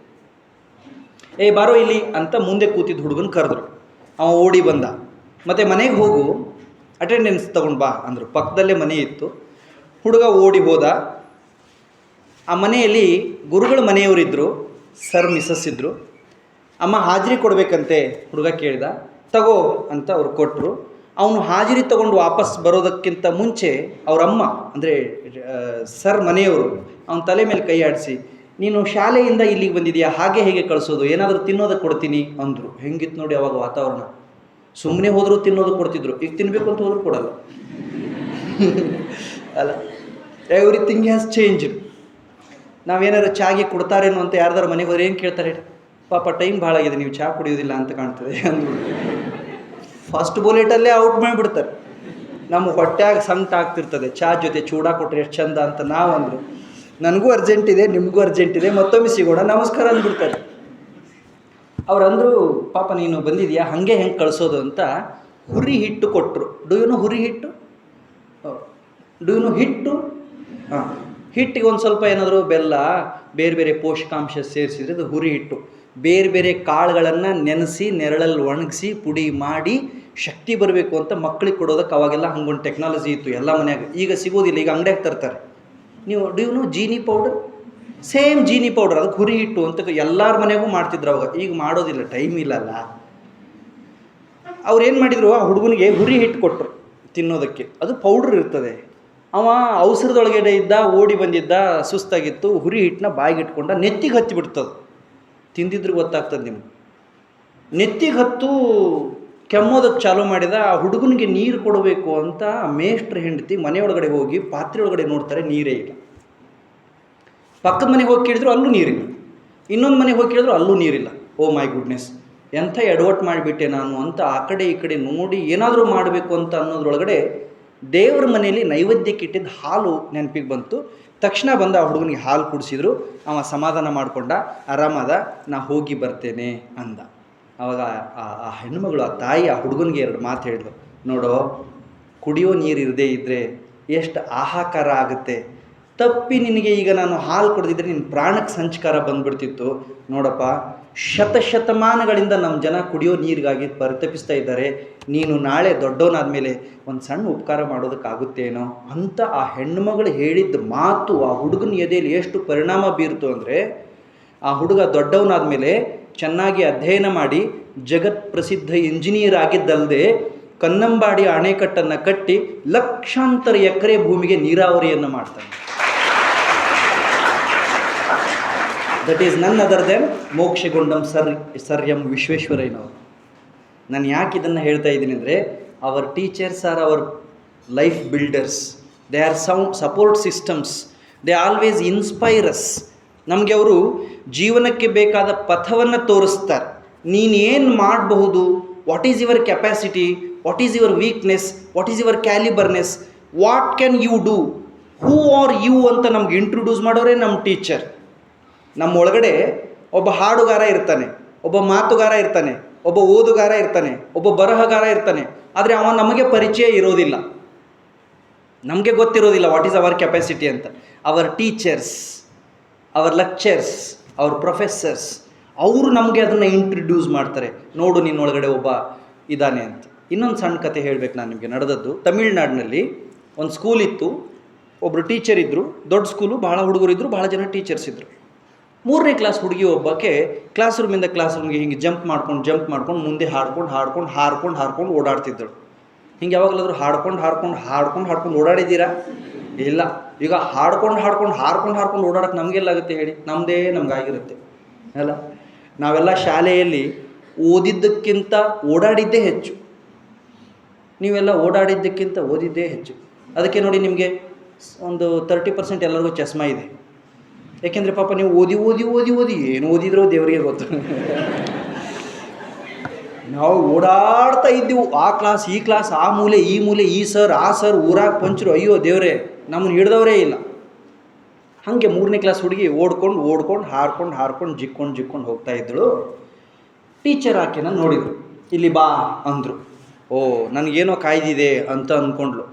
ಬಾರೋ ಇಲ್ಲಿ ಅಂತ ಮುಂದೆ ಕೂತಿದ್ದ ಹುಡುಗನ ಕರೆದ್ರು. ಅವ ಓಡಿ ಬಂದ. ಮತ್ತು ಮನೆಗೆ ಹೋಗು, ಅಟೆಂಡೆನ್ಸ್ ತೊಗೊಂಡು ಬಾ ಅಂದರು. ಪಕ್ಕದಲ್ಲೇ ಮನೆ ಇತ್ತು. ಹುಡುಗ ಓಡಿ ಹೋದ. ಆ ಮನೆಯಲ್ಲಿ ಗುರುಗಳ ಮನೆಯವರಿದ್ದರು, ಸರ್ ಮಿಸಸ್ ಇದ್ದರು. ಅಮ್ಮ ಹಾಜರಿ ಕೊಡಬೇಕಂತೆ. ಹುಡುಗ ಕೇಳಿದ. ತಗೋ ಅಂತ ಅವ್ರು ಕೊಟ್ಟರು. ಅವನು ಹಾಜರಿ ತೊಗೊಂಡು ವಾಪಸ್ ಬರೋದಕ್ಕಿಂತ ಮುಂಚೆ ಅವರಮ್ಮ ಅಂದರೆ ಸರ್ ಮನೆಯವರು ಅವನ ತಲೆ ಮೇಲೆ ಕೈ ಆಡಿಸಿ, ನೀನು ಶಾಲೆಯಿಂದ ಇಲ್ಲಿಗೆ ಬಂದಿದೆಯಾ, ಹಾಗೆ ಹೇಗೆ ಕಳಿಸೋದು, ಏನಾದರೂ ತಿನ್ನೋದಕ್ಕೆ ಕೊಡ್ತೀನಿ ಅಂದರು. ಹೆಂಗಿತ್ತು ನೋಡಿ ಅವಾಗ ವಾತಾವರಣ. ಸುಮ್ಮನೆ ಹೋದರೂ ತಿನ್ನೋದಕ್ಕೆ ಕೊಡ್ತಿದ್ರು, ಈಗ ತಿನ್ನಬೇಕು ಅಂತ ಹೋದರೂ ಕೊಡಲ್ಲ. ಅಲ್ಲ, ಎವ್ರಿಥಿಂಗ್ ಹ್ಯಾಸ್ ಚೇಂಜ್ಡ್. ನಾವೇನಾದ್ರು ಚಾಗೆ ಕೊಡ್ತಾರೇನೋ ಅಂತ ಯಾರ್ದಾರು ಮನೆಗೆ ಹೋದ್ರೆ ಏನು ಕೇಳ್ತಾರೆ? ಪಾಪ ಟೈಮ್ ಭಾಳ ಆಗಿದೆ, ನೀವು ಚಹಾ ಕುಡಿಯೋದಿಲ್ಲ ಅಂತ ಕಾಣ್ತದೆ ಅಂದರು. ಫಸ್ಟ್ ಬುಲೆಟಲ್ಲೇ ಔಟ್ ಮಾಡಿಬಿಡ್ತಾರೆ. ನಮ್ಮ ಹೊಟ್ಟೆಯಾಗ ಸಂಕಟ ಆಗ್ತಿರ್ತದೆ, ಚಹಾ ಜೊತೆ ಚೂಡ ಕೊಟ್ಟರೆ ಎಷ್ಟು ಚಂದ ಅಂತ. ನಾವು ಅಂದರು, ನನಗೂ ಅರ್ಜೆಂಟ್ ಇದೆ, ನಿಮಗೂ ಅರ್ಜೆಂಟ್ ಇದೆ, ಮತ್ತೊಮ್ಮೆ ಸಿಗೋಣ, ನಮಸ್ಕಾರ ಅಂದ್ಬಿಡ್ತಾರೆ. ಅವ್ರು ಅಂದರು, ಪಾಪ ನೀನು ಬಂದಿದೆಯಾ, ಹಾಗೆ ಹೆಂಗೆ ಕಳಿಸೋದು ಅಂತ ಹುರಿ ಹಿಟ್ಟು ಕೊಟ್ಟರು. ಡೂ ಯು ನೋ ಹುರಿ ಹಿಟ್ಟು? ಹಿಟ್ಟು? ಹಾಂ, ಹಿಟ್ಟಿಗೆ ಒಂದು ಸ್ವಲ್ಪ ಏನಾದರೂ ಬೆಲ್ಲ, ಬೇರೆ ಬೇರೆ ಪೋಷಕಾಂಶ ಸೇರಿಸಿದ್ರೆ ಅದು ಹುರಿ ಹಿಟ್ಟು. ಬೇರೆ ಬೇರೆ ಕಾಳುಗಳನ್ನು ನೆನೆಸಿ ನೆರಳಲ್ಲಿ ಒಣಗಿಸಿ ಪುಡಿ ಮಾಡಿ ಶಕ್ತಿ ಬರಬೇಕು ಅಂತ ಮಕ್ಕಳಿಗೆ ಕೊಡೋದಕ್ಕೆ ಅವಾಗೆಲ್ಲ ಹಂಗೊಂದು ಟೆಕ್ನಾಲಜಿ ಇತ್ತು ಎಲ್ಲ ಮನ್ಯಾಗ. ಈಗ ಸಿಗೋದಿಲ್ಲ, ಈಗ ಅಂಗಡಿಯಾಗ ತರ್ತಾರೆ. ನೀವು ಡ್ಯೂ Jeeni powder, same Jeeni powder, ಅದಕ್ಕೆ ಹುರಿ ಹಿಟ್ಟು ಅಂತ ಎಲ್ಲರ ಮನೆಗೂ ಮಾಡ್ತಿದ್ರು ಅವಾಗ. ಈಗ ಮಾಡೋದಿಲ್ಲ, ಟೈಮ್ ಇಲ್ಲಲ್ಲ. ಅವ್ರು ಏನು ಮಾಡಿದರು, ಆ ಹುಡುಗನಿಗೆ ಹುರಿ ಹಿಟ್ಟು ಕೊಟ್ಟರು ತಿನ್ನೋದಕ್ಕೆ. ಅದು ಪೌಡ್ರ್ ಇರ್ತದೆ. ಅವ ಅವಸರದೊಳಗಡೆ ಇದ್ದ, ಓಡಿ ಬಂದಿದ್ದ, ಸುಸ್ತಾಗಿತ್ತು, ಹುರಿ ಹಿಟ್ಟನ್ನ ಬಾಯಿಗೆ ಇಟ್ಕೊಂಡ, ನೆತ್ತಿಗೆ ಹತ್ತಿಬಿಡ್ತದೆ. ತಿಂದಿದ್ರು ಗೊತ್ತಾಗ್ತದೆ ನಿಮ್ಗೆ. ನೆತ್ತಿಗೆ ಹತ್ತು ಕೆಮ್ಮೋದಕ್ಕೆ ಚಾಲೂ ಮಾಡಿದ. ಆ ಹುಡುಗನಿಗೆ ನೀರು ಕೊಡಬೇಕು ಅಂತ ಮೇಷ್ಟ್ರ ಹೆಂಡತಿ ಮನೆಯೊಳಗಡೆ ಹೋಗಿ ಪಾತ್ರೆ ಒಳಗಡೆ ನೋಡ್ತಾರೆ, ನೀರೇ ಇಲ್ಲ. ಪಕ್ಕದ ಮನೆಗೆ ಹೋಗಿ ಕೇಳಿದ್ರು ಅಲ್ಲೂ ನೀರಿಲ್ಲ. ಇನ್ನೊಂದು ಮನೆಗೆ ಹೋಗಿ ಕೇಳಿದ್ರು ಅಲ್ಲೂ ನೀರಿಲ್ಲ. ಓ ಮೈ ಗುಡ್ನೆಸ್, ಎಂಥ ಎಡವಟ್ಟು ಮಾಡಿಬಿಟ್ಟೆ ನಾನು ಅಂತ ಆ ಕಡೆ ಈ ಕಡೆ ನೋಡಿ ಏನಾದರೂ ಮಾಡಬೇಕು ಅಂತ ಅನ್ನೋದ್ರೊಳಗಡೆ ದೇವ್ರ ಮನೆಯಲ್ಲಿ ನೈವೇದ್ಯಕ್ಕೆ ಇಟ್ಟಿದ್ದ ಹಾಲು ನೆನಪಿಗೆ ಬಂತು. ತಕ್ಷಣ ಬಂದು ಆ ಹುಡುಗನಿಗೆ ಹಾಲು ಕುಡಿಸಿದ್ರು. ಅವ ಸಮಾಧಾನ ಮಾಡಿಕೊಂಡ, ಆರಾಮದ, ನಾ ಹೋಗಿ ಬರ್ತೇನೆ ಅಂದ. ಆವಾಗ ಆ ಹೆಣ್ಣುಮಗಳು, ಆ ತಾಯಿ ಆ ಹುಡುಗನಿಗೆ 2 ಮಾತು ಹೇಳಿದ್ರು. ನೋಡೋ, ಕುಡಿಯೋ ನೀರು ಇರದೇ ಇದ್ದರೆ ಎಷ್ಟು ಆಹಾಕಾರ ಆಗುತ್ತೆ. ತಪ್ಪಿ ನಿನಗೆ ಈಗ ನಾನು ಹಾಲು ಕುಡಿದಿದ್ರೆ ನಿನ್ನ ಪ್ರಾಣಕ್ಕೆ ಸಂಚಕಾರ ಬಂದುಬಿಡ್ತಿತ್ತು. ನೋಡಪ್ಪ, ಶತಶತಮಾನಗಳಿಂದ ನಮ್ಮ ಜನ ಕುಡಿಯೋ ನೀರಿಗಾಗಿ ಪರಿತಪಿಸ್ತಾ ಇದ್ದಾರೆ. ನೀನು ನಾಳೆ ದೊಡ್ಡವನಾದ ಮೇಲೆ ಒಂದು ಸಣ್ಣ ಉಪಕಾರ ಮಾಡೋದಕ್ಕಾಗುತ್ತೇನೋ ಅಂತ ಆ ಹೆಣ್ಣುಮಗಳು ಹೇಳಿದ್ದ ಮಾತು ಆ ಹುಡುಗನ ಎದೆಯಲ್ಲಿ ಎಷ್ಟು ಪರಿಣಾಮ ಬೀರ್ತು ಅಂದರೆ, ಆ ಹುಡುಗ ದೊಡ್ಡವನಾದ ಮೇಲೆ ಚೆನ್ನಾಗಿ ಅಧ್ಯಯನ ಮಾಡಿ ಜಗತ್ ಪ್ರಸಿದ್ಧ ಇಂಜಿನಿಯರ್ ಆಗಿದ್ದಲ್ಲದೆ ಕನ್ನಂಬಾಡಿ ಅಣೆಕಟ್ಟನ್ನು ಕಟ್ಟಿ ಲಕ್ಷಾಂತರ ಎಕರೆ ಭೂಮಿಗೆ ನೀರಾವರಿಯನ್ನು ಮಾಡ್ತಾನೆ. That is none other than Mokshagundam sir M ವಿಶ್ವೇಶ್ವರಯ್ಯನವರು. ನಾನು ಯಾಕೆ ಇದನ್ನು ಹೇಳ್ತಾ ಇದ್ದೀನಿ ಅಂದರೆ, our teachers are our life builders. They are support systems. They always inspires. ನಮಗೆ ಅವರು ಜೀವನಕ್ಕೆ ಬೇಕಾದ ಪಥವನ್ನು ತೋರಿಸ್ತಾರೆ. ನೀನೇನು ಮಾಡಬಹುದು, what is your capacity, what is your weakness, what is your calibreness, what can you do, who are you ಅಂತ ನಮ್ಗೆ ಇಂಟ್ರೊಡ್ಯೂಸ್ ಮಾಡೋರೇ ನಮ್ಮ ಟೀಚರ್. ನಮ್ಮ ಒಳಗಡೆ ಒಬ್ಬ ಹಾಡುಗಾರ ಇರ್ತಾನೆ, ಒಬ್ಬ ಮಾತುಗಾರ ಇರ್ತಾನೆ, ಒಬ್ಬ ಓದುಗಾರ ಇರ್ತಾನೆ, ಒಬ್ಬ ಬರಹಗಾರ ಇರ್ತಾನೆ. ಆದರೆ ಅವ ನಮಗೆ ಪರಿಚಯ ಇರೋದಿಲ್ಲ, ನಮಗೆ ಗೊತ್ತಿರೋದಿಲ್ಲ ವಾಟ್ ಈಸ್ ಅವರ್ ಕೆಪಾಸಿಟಿ ಅಂತ. Our teachers, our lecturers, our professors, ಅವರು ನಮಗೆ ಅದನ್ನು ಇಂಟ್ರಡ್ಯೂಸ್ ಮಾಡ್ತಾರೆ. ನೋಡು, ನಿನ್ನೊಳಗಡೆ ಒಬ್ಬ ಇದ್ದಾನೆ ಅಂತ. ಇನ್ನೊಂದು ಸಣ್ಣ ಕತೆ ಹೇಳಬೇಕು ನಾನು ನಿಮಗೆ. ನಡೆದದ್ದು ತಮಿಳ್ನಾಡಿನಲ್ಲಿ ಒಂದು ಸ್ಕೂಲ್ ಇತ್ತು. ಒಬ್ಬರು ಟೀಚರ್ ಇದ್ದರು. ದೊಡ್ಡ ಸ್ಕೂಲು, ಭಾಳ ಹುಡುಗರಿದ್ದರು, ಭಾಳ ಜನ ಟೀಚರ್ಸ್ ಇದ್ದರು. 3ನೇ ಕ್ಲಾಸ್ ಹುಡುಗಿ ಒಬ್ಬಕ್ಕೆ ಕ್ಲಾಸ್ ರೂಮಿಂದ ಕ್ಲಾಸ್ ರೂಮ್ಗೆ ಹಿಂಗೆ ಜಂಪ್ ಮಾಡ್ಕೊಂಡು ಮುಂದೆ ಹಾಡ್ಕೊಂಡು ಓಡಾಡ್ತಿದ್ದಳು. ಹಿಂಗೆ ಯಾವಾಗಲಾದರೂ ಹಾಡ್ಕೊಂಡು ಓಡಾಡಿದ್ದೀರಾ? ಇಲ್ಲ. ಈಗ ಹಾಡ್ಕೊಂಡು ಓಡಾಡೋಕ್ಕೆ ನಮಗೆಲ್ಲಾಗುತ್ತೆ ಹೇಳಿ? ನಮಗಾಗಿರುತ್ತೆ ಅಲ್ಲ. ನಾವೆಲ್ಲ ಶಾಲೆಯಲ್ಲಿ ಓದಿದ್ದಕ್ಕಿಂತ ಓಡಾಡಿದ್ದೇ ಹೆಚ್ಚು. ನೀವೆಲ್ಲ ಓಡಾಡಿದ್ದಕ್ಕಿಂತ ಓದಿದ್ದೇ ಹೆಚ್ಚು. ಅದಕ್ಕೆ ನೋಡಿ, ನಿಮಗೆ ಒಂದು 30% ಎಲ್ಲರಿಗೂ ಚಸ್ಮಾ ಇದೆ. ಯಾಕೆಂದರೆ ಪಾಪ ನೀವು ಓದಿ ಏನು ಓದಿದ್ರೋ ದೇವರಿಗೆ ಗೊತ್ತು. ನಾವು ಓಡಾಡ್ತಾ ಇದ್ದೀವಿ, ಆ ಕ್ಲಾಸ್ ಈ ಕ್ಲಾಸ್, ಆ ಮೂಲೆ ಈ ಮೂಲೆ, ಈ ಸರ್ ಆ ಸರ್, ಊರಾಗ ಪಂಚರು, ಅಯ್ಯೋ ದೇವರೇ, ನಮ್ಮನ್ನು ಹಿಡ್ದವರೇ ಇಲ್ಲ. ಹಾಗೆ 3ನೇ ಕ್ಲಾಸ್ ಹುಡುಗಿ ಓಡ್ಕೊಂಡು ಹಾರ್ಕೊಂಡು ಜಿಕ್ಕೊಂಡು ಹೋಗ್ತಾ ಇದ್ದಳು. ಟೀಚರ್ ಆಕೆನ ನೋಡಿದ್ರು. ಇಲ್ಲಿ ಬಾ ಅಂದರು. ಓ, ನನಗೇನೋ ಕಾಯ್ದಿದೆ ಅಂತ ಅಂದ್ಕೊಂಡ್ಳು.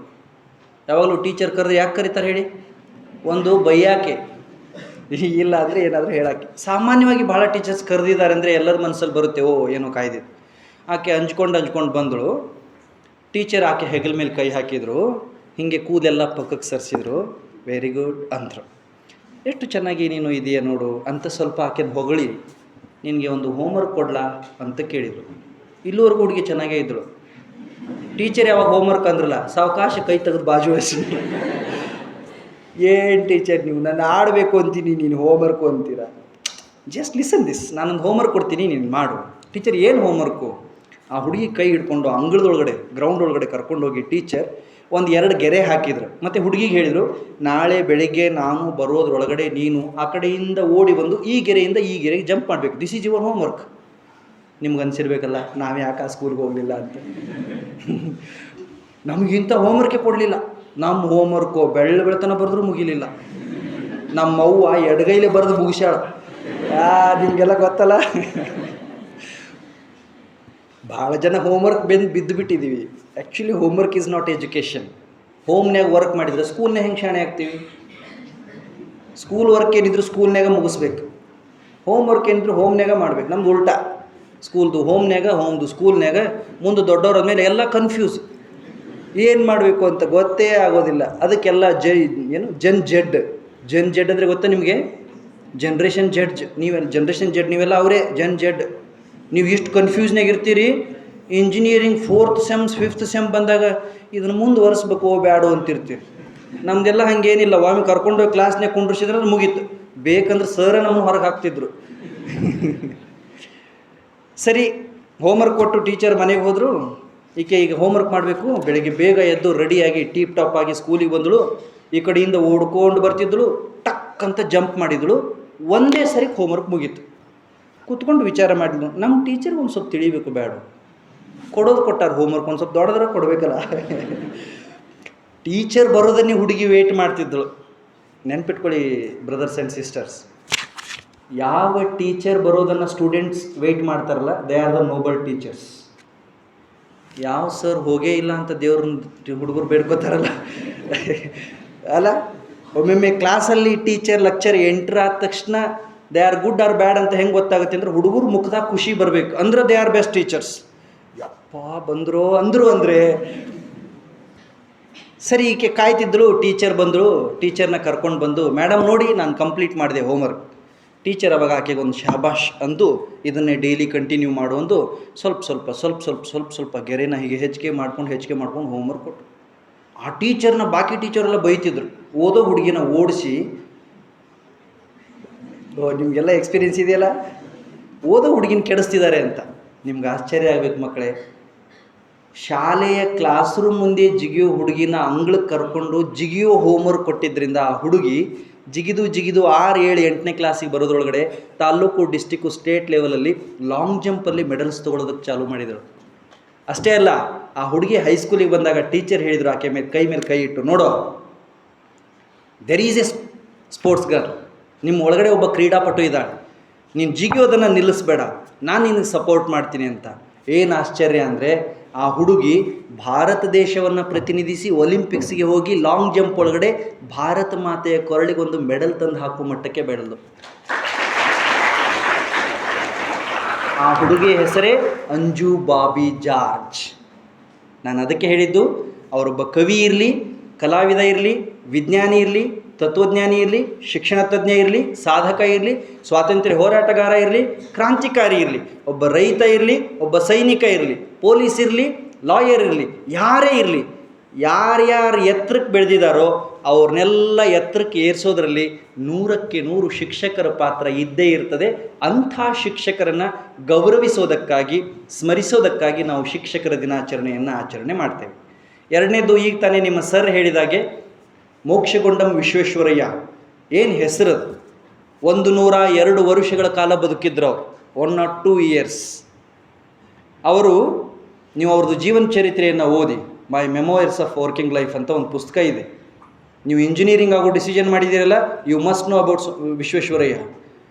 ಯಾವಾಗಲೂ ಟೀಚರ್ ಕರೆದು ಯಾಕೆ ಕರೀತಾರೆ ಹೇಳಿ? ಒಂದು ಬೈಯಾಕೆ, ಇಲ್ಲ ಅಂದರೆ ಏನಾದರೂ ಹೇಳೋಕ್ಕೆ. ಸಾಮಾನ್ಯವಾಗಿ ಭಾಳ ಟೀಚರ್ಸ್ ಕರೆದಿದ್ದಾರೆ ಅಂದರೆ ಎಲ್ಲರ ಮನಸ್ಸಲ್ಲಿ ಬರುತ್ತೆ, ಓ ಏನೋ ಕಾಯ್ದಿದೆ. ಆಕೆ ಅಂಜ್ಕೊಂಡು ಬಂದಳು. ಟೀಚರ್ ಆಕೆ ಹೆಗಲ ಮೇಲೆ ಕೈ ಹಾಕಿದರು. ಹೀಗೆ ಕೂದಲೆಲ್ಲ ಪಕ್ಕಕ್ಕೆ ಸರಿಸಿದ್ರು. ವೆರಿ ಗುಡ್ ಅಂದರು. ಎಷ್ಟು ಚೆನ್ನಾಗಿ ನೀನು ಇದೆಯಾ ನೋಡು ಅಂತ ಸ್ವಲ್ಪ ಆಕೆನ ಹೊಗಳಿ, ನಿನಗೆ ಒಂದು ಹೋಮ್ವರ್ಕ್ ಕೊಡಲಾ ಅಂತ ಕೇಳಿದರು. ಇಲ್ಲಿವರೆಗೂ ಹುಡುಗಿ ಚೆನ್ನಾಗೇ ಇದ್ದಳು. ಟೀಚರ್ ಯಾವಾಗ ಹೋಮ್ವರ್ಕ್ ಅಂದ್ರಲ್ಲ, ಸಾವಕಾಶ ಕೈ ತೆಗೆದು ಬಾಜು ವಹಿಸಿ, ಏನು ಟೀಚರ್ ನೀವು ನಾನು ಆಡಬೇಕು ಅಂತೀನಿ, ನೀನು ಹೋಮ್ವರ್ಕು ಅಂತೀರಾ? ಜಸ್ಟ್ ಲಿಸನ್ ದಿಸ್, ನಾನೊಂದು ಹೋಮ್ವರ್ಕ್ ಕೊಡ್ತೀನಿ, ನೀನು ಮಾಡು. ಟೀಚರ್ ಏನು ಹೋಮ್ವರ್ಕು? ಆ ಹುಡುಗಿ ಕೈ ಹಿಡ್ಕೊಂಡು ಅಂಗಳದೊಳಗಡೆ, ಗ್ರೌಂಡ್ ಒಳಗಡೆ ಕರ್ಕೊಂಡೋಗಿ ಟೀಚರ್ 1-2 ಗೆರೆ ಹಾಕಿದ್ರು. ಮತ್ತು ಹುಡುಗಿಗೆ ಹೇಳಿದರು, ನಾಳೆ ಬೆಳಗ್ಗೆ ನಾನು ಬರೋದ್ರೊಳಗಡೆ ನೀನು ಆ ಕಡೆಯಿಂದ ಓಡಿ ಬಂದು ಈ ಗೆರೆಯಿಂದ ಈ ಗೆರೆಗೆ ಜಂಪ್ ಮಾಡಬೇಕು. This is your homework. ನಿಮ್ಗೆ ಅನಿಸಿರ್ಬೇಕಲ್ಲ, ನಾವು ಯಾಕೆ ಆ ಸ್ಕೂಲ್ಗೆ ಹೋಗಲಿಲ್ಲ ಅಂತ. ನಮಗಿಂತ ಹೋಮ್ವರ್ಕೇ ಕೊಡಲಿಲ್ಲ. ನಮ್ಮ ಹೋಮ್ವರ್ಕು ಬೆಳತನ ಬರೆದ್ರೂ ಮುಗಿಲಿಲ್ಲ. ನಮ್ಮವ್ವ ಎಡಗೈಲೇ ಬರೆದು ಮುಗಿಸ್ಯಾಳ. ನಿಮಗೆಲ್ಲ ಗೊತ್ತಲ್ಲ. ಭಾಳ ಜನ ಹೋಮ್ವರ್ಕ್ ಬಿದ್ದು ಬಿಟ್ಟಿದ್ದೀವಿ. Actually homework is not education. ಹೋಮ್ನ್ಯಾಗ ವರ್ಕ್ ಮಾಡಿದರೆ ಸ್ಕೂಲ್ನಾಗ ಹೆಂಗೆ ಶಾಣೆ ಆಗ್ತೀವಿ? ಸ್ಕೂಲ್ ವರ್ಕ್ ಏನಿದ್ರು ಸ್ಕೂಲ್ನಾಗ ಮುಗಿಸ್ಬೇಕು, ಹೋಮ್ ವರ್ಕ್ ಏನಿದ್ರು ಹೋಮ್ನಾಗ ಮಾಡ್ಬೇಕು. ನಮ್ದು ಉಲ್ಟಾ. ಹೋಮ್ದು ಸ್ಕೂಲ್ನ್ಯಾಗ ಮುಂದೆ ದೊಡ್ಡವ್ರ ಮೇಲೆ ಎಲ್ಲ ಕನ್ಫ್ಯೂಸ್, ಏನು ಮಾಡಬೇಕು ಅಂತ ಗೊತ್ತೇ ಆಗೋದಿಲ್ಲ. ಅದಕ್ಕೆಲ್ಲ ಜನ್ ಜೆಡ್ ಅಂದರೆ ಗೊತ್ತಾ ನಿಮಗೆ? ಜನ್ರೇಷನ್ ಜೆಡ್ ನೀವೆಲ್ಲ ಅವರೇ ಜೆಡ್. ನೀವು ಇಷ್ಟು ಕನ್ಫ್ಯೂಸ್ನಾಗ ಇರ್ತೀರಿ. Engineering 4th sem 5th sem ಬಂದಾಗ ಇದನ್ನು ಮುಂದುವರಿಸ್ಬೇಕು ಬ್ಯಾಡು ಅಂತಿರ್ತೀರಿ. ನಮ್ದೆಲ್ಲ ಹಾಗೇನಿಲ್ಲ, ಒಮ್ಮೆ ಕರ್ಕೊಂಡೋಗಿ ಕ್ಲಾಸ್ನಾಗ ಕುಂಡ್ರಿಸಿದ್ರೆ ಅದು ಮುಗೀತು. ಬೇಕಂದ್ರೆ ಸರ ನಮ್ಮನ್ನು ಹೊರಗೆ ಹಾಕ್ತಿದ್ರು. ಸರಿ, ಹೋಮ್ವರ್ಕ್ ಕೊಟ್ಟು ಟೀಚರ್ ಮನೆಗೆ ಹೋದರು. ಈಗ ಹೋಮ್ವರ್ಕ್ ಮಾಡಬೇಕು. ಬೆಳಗ್ಗೆ ಬೇಗ ಎದ್ದು ರೆಡಿಯಾಗಿ ಟೀಪ್ ಟಾಪ್ ಆಗಿ ಸ್ಕೂಲಿಗೆ ಬಂದಳು. ಈ ಕಡೆಯಿಂದ ಓಡ್ಕೊಂಡು ಬರ್ತಿದ್ದಳು. ಟಕ್ ಅಂತ ಜಂಪ್ ಮಾಡಿದಳು. ಒಂದೇ ಸರಿ ಹೋಮ್ವರ್ಕ್ ಮುಗೀತು. ಕೂತ್ಕೊಂಡು ವಿಚಾರ ಮಾಡಿದ್ಲು, ನಮ್ಮ ಟೀಚರ್ಗೆ ಒಂದು ಸ್ವಲ್ಪ ತಿಳಿಬೇಕು ಬೇಡ, ಕೊಟ್ಟಾರ ಹೋಮ್ವರ್ಕ್ ಒಂದು ಸ್ವಲ್ಪ ದೊಡ್ಡದ್ರ ಕೊಡಬೇಕಲ್ಲ. ಟೀಚರ್ ಬರೋದನ್ನೇ ಹುಡುಗಿ ವೆಯ್ಟ್ ಮಾಡ್ತಿದ್ದಳು. ನೆನ್ಪಿಟ್ಕೊಳ್ಳಿ ಬ್ರದರ್ಸ್ ಆ್ಯಂಡ್ ಸಿಸ್ಟರ್ಸ್, ಯಾವ ಟೀಚರ್ ಬರೋದನ್ನು ಸ್ಟೂಡೆಂಟ್ಸ್ ವೆಯ್ಟ್ ಮಾಡ್ತಾರಲ್ಲ, they are the Nobel teachers. ಯಾವ ಸರ್ ಹೋಗೇ ಇಲ್ಲ ಅಂತ ದೇವ್ರನ್ನ ಹುಡುಗರು ಬೇಡ್ಕೋತಾರಲ್ಲ ಅಲ್ಲ. ಒಮ್ಮೊಮ್ಮೆ ಕ್ಲಾಸಲ್ಲಿ ಟೀಚರ್ ಲೆಕ್ಚರ್ ಎಂಟ್ರ್ ಆದ ತಕ್ಷಣ ದೇ ಆರ್ ಗುಡ್ ಆರ್ ಬ್ಯಾಡ್ ಅಂತ ಹೆಂಗೆ ಗೊತ್ತಾಗುತ್ತೆ ಅಂದ್ರೆ, ಹುಡುಗರು ಮುಖದಾಗ ಖುಷಿ ಬರಬೇಕು ಅಂದ್ರೆ ದೇ ಆರ್ ಬೆಸ್ಟ್ ಟೀಚರ್ಸ್. ಯಪ್ಪ ಅಂದರು ಅಂದರೆ ಸರಿ. ಈಕೆ ಕಾಯ್ತಿದ್ದಳು. ಟೀಚರ್ ಬಂದರು. ಟೀಚರ್ನ ಕರ್ಕೊಂಡು ಬಂದು, ಮೇಡಮ್ ನೋಡಿ ನಾನು ಕಂಪ್ಲೀಟ್ ಮಾಡಿದೆ ಹೋಮ್ವರ್ಕ್. ಟೀಚರ್ ಅವಾಗ ಆಕೆಗೆ ಒಂದು ಶಾಬಾಷ್ ಅಂದು, ಇದನ್ನೇ ಡೈಲಿ ಕಂಟಿನ್ಯೂ ಮಾಡುವಂದು ಸ್ವಲ್ಪ ಗೆರೆನ ಹೀಗೆ ಹೆಚ್ಚಿಗೆ ಮಾಡ್ಕೊಂಡು ಹೋಮ್ವರ್ಕ್ ಕೊಟ್ಟು. ಆ ಟೀಚರ್ನ ಬಾಕಿ ಟೀಚರೆಲ್ಲ ಬೈತಿದ್ರು. ಓದೋ ಹುಡುಗಿನ ಓಡಿಸಿ, ನಿಮಗೆಲ್ಲ ಎಕ್ಸ್ಪೀರಿಯೆನ್ಸ್ ಇದೆಯಲ್ಲ, ಓದೋ ಹುಡುಗಿನ ಕೆಡಿಸ್ತಿದ್ದಾರೆ ಅಂತ. ನಿಮ್ಗೆ ಆಶ್ಚರ್ಯ ಆಗಬೇಕು ಮಕ್ಕಳೇ. ಶಾಲೆಯ ಕ್ಲಾಸ್ ರೂಮ್ ಮುಂದೆ ಜಿಗಿಯೋ ಹುಡುಗಿನ ಅಂಗಳಕ್ಕೆ ಕರ್ಕೊಂಡು ಜಿಗಿಯೋ ಹೋಮ್ವರ್ಕ್ ಕೊಟ್ಟಿದ್ದರಿಂದ ಆ ಹುಡುಗಿ ಜಿಗಿದು 6, 7, 8ನೇ ಕ್ಲಾಸಿಗೆ ಬರೋದ್ರೊಳಗಡೆ ತಾಲೂಕು, ಡಿಸ್ಟಿಕ್ಕು, ಸ್ಟೇಟ್ ಲೆವೆಲಲ್ಲಿ ಲಾಂಗ್ ಜಂಪಲ್ಲಿ ಮೆಡಲ್ಸ್ ತೊಗೊಳೋದಕ್ಕೆ ಚಾಲೂ ಮಾಡಿದರು. ಅಷ್ಟೇ ಅಲ್ಲ, ಆ ಹುಡುಗಿ ಹೈಸ್ಕೂಲಿಗೆ ಬಂದಾಗ ಟೀಚರ್ ಹೇಳಿದರು, ಆಕೆ ಮೇಲೆ ಕೈ ಇಟ್ಟು, ನೋಡೋ there is A sports girl, ನಿಮ್ಮ ಒಳಗಡೆ ಒಬ್ಬ ಕ್ರೀಡಾಪಟು ಇದ್ದಾಳೆ, ನೀನು ಜಿಗಿಯೋದನ್ನು ನಿಲ್ಲಿಸ್ಬೇಡ, ನಾನು ನಿನಗೆ ಸಪೋರ್ಟ್ ಮಾಡ್ತೀನಿ ಅಂತ. ಏನು ಆಶ್ಚರ್ಯ ಅಂದರೆ, ಆ ಹುಡುಗಿ ಭಾರತ ದೇಶವನ್ನು ಪ್ರತಿನಿಧಿಸಿ ಒಲಿಂಪಿಕ್ಸ್ಗೆ ಹೋಗಿ ಲಾಂಗ್ ಜಂಪ್ ಒಳಗಡೆ ಭಾರತ ಮಾತೆಯ ಕೊರಳಿಗೊಂದು ಮೆಡಲ್ ತಂದು ಹಾಕುವ ಮಟ್ಟಕ್ಕೆ ಬೆಳೆದು. ಆ ಹುಡುಗಿಯ ಹೆಸರೇ ಅಂಜು ಬಾಬಿ ಜಾರ್ಜ್. ನಾನು ಅದಕ್ಕೆ ಹೇಳಿದ್ದು, ಅವರೊಬ್ಬ ಕವಿ ಇರಲಿ, ಕಲಾವಿದ ಇರಲಿ, ವಿಜ್ಞಾನಿ ಇರಲಿ, ತತ್ವಜ್ಞಾನಿ ಇರಲಿ, ಶಿಕ್ಷಣ ತಜ್ಞ ಇರಲಿ, ಸಾಧಕ ಇರಲಿ, ಸ್ವಾತಂತ್ರ್ಯ ಹೋರಾಟಗಾರ ಇರಲಿ, ಕ್ರಾಂತಿಕಾರಿ ಇರಲಿ, ಒಬ್ಬ ರೈತ ಇರಲಿ, ಒಬ್ಬ ಸೈನಿಕ ಇರಲಿ, ಪೊಲೀಸ್ ಇರಲಿ, ಲಾಯರ್ ಇರಲಿ, ಯಾರೇ ಇರಲಿ, ಯಾರ್ಯಾರು ಎತ್ತರಕ್ಕೆ ಬೆಳೆದಿದ್ದಾರೋ ಅವ್ರನ್ನೆಲ್ಲ ಎತ್ತರಕ್ಕೆ ಏರಿಸೋದ್ರಲ್ಲಿ 100ಕ್ಕೆ 100 ಶಿಕ್ಷಕರ ಪಾತ್ರ ಇದ್ದೇ ಇರ್ತದೆ. ಅಂಥ ಶಿಕ್ಷಕರನ್ನು ಗೌರವಿಸೋದಕ್ಕಾಗಿ, ಸ್ಮರಿಸೋದಕ್ಕಾಗಿ ನಾವು ಶಿಕ್ಷಕರ ದಿನಾಚರಣೆಯನ್ನು ಆಚರಣೆ ಮಾಡ್ತೇವೆ. ಎರಡನೇದು, ಈಗ ತಾನೇ ನಿಮ್ಮ ಸರ್ ಹೇಳಿದಾಗೆ ಮೋಕ್ಷಗುಂಡಂ ವಿಶ್ವೇಶ್ವರಯ್ಯ, ಏನು ಹೆಸರದು. 102 ವರ್ಷಗಳ ಕಾಲ ಬದುಕಿದ್ರು ಅವರು, 102 years. ಅವರು, ನೀವು ಅವ್ರದ್ದು ಜೀವನ ಚರಿತ್ರೆಯನ್ನು ಓದಿ, my memoirs of working life ಅಂತ ಒಂದು ಪುಸ್ತಕ ಇದೆ. ನೀವು ಇಂಜಿನಿಯರಿಂಗ್ ಆಗೋ ಡಿಸಿಷನ್ ಮಾಡಿದ್ದೀರಲ್ಲ, you must know about Visvesvaraya.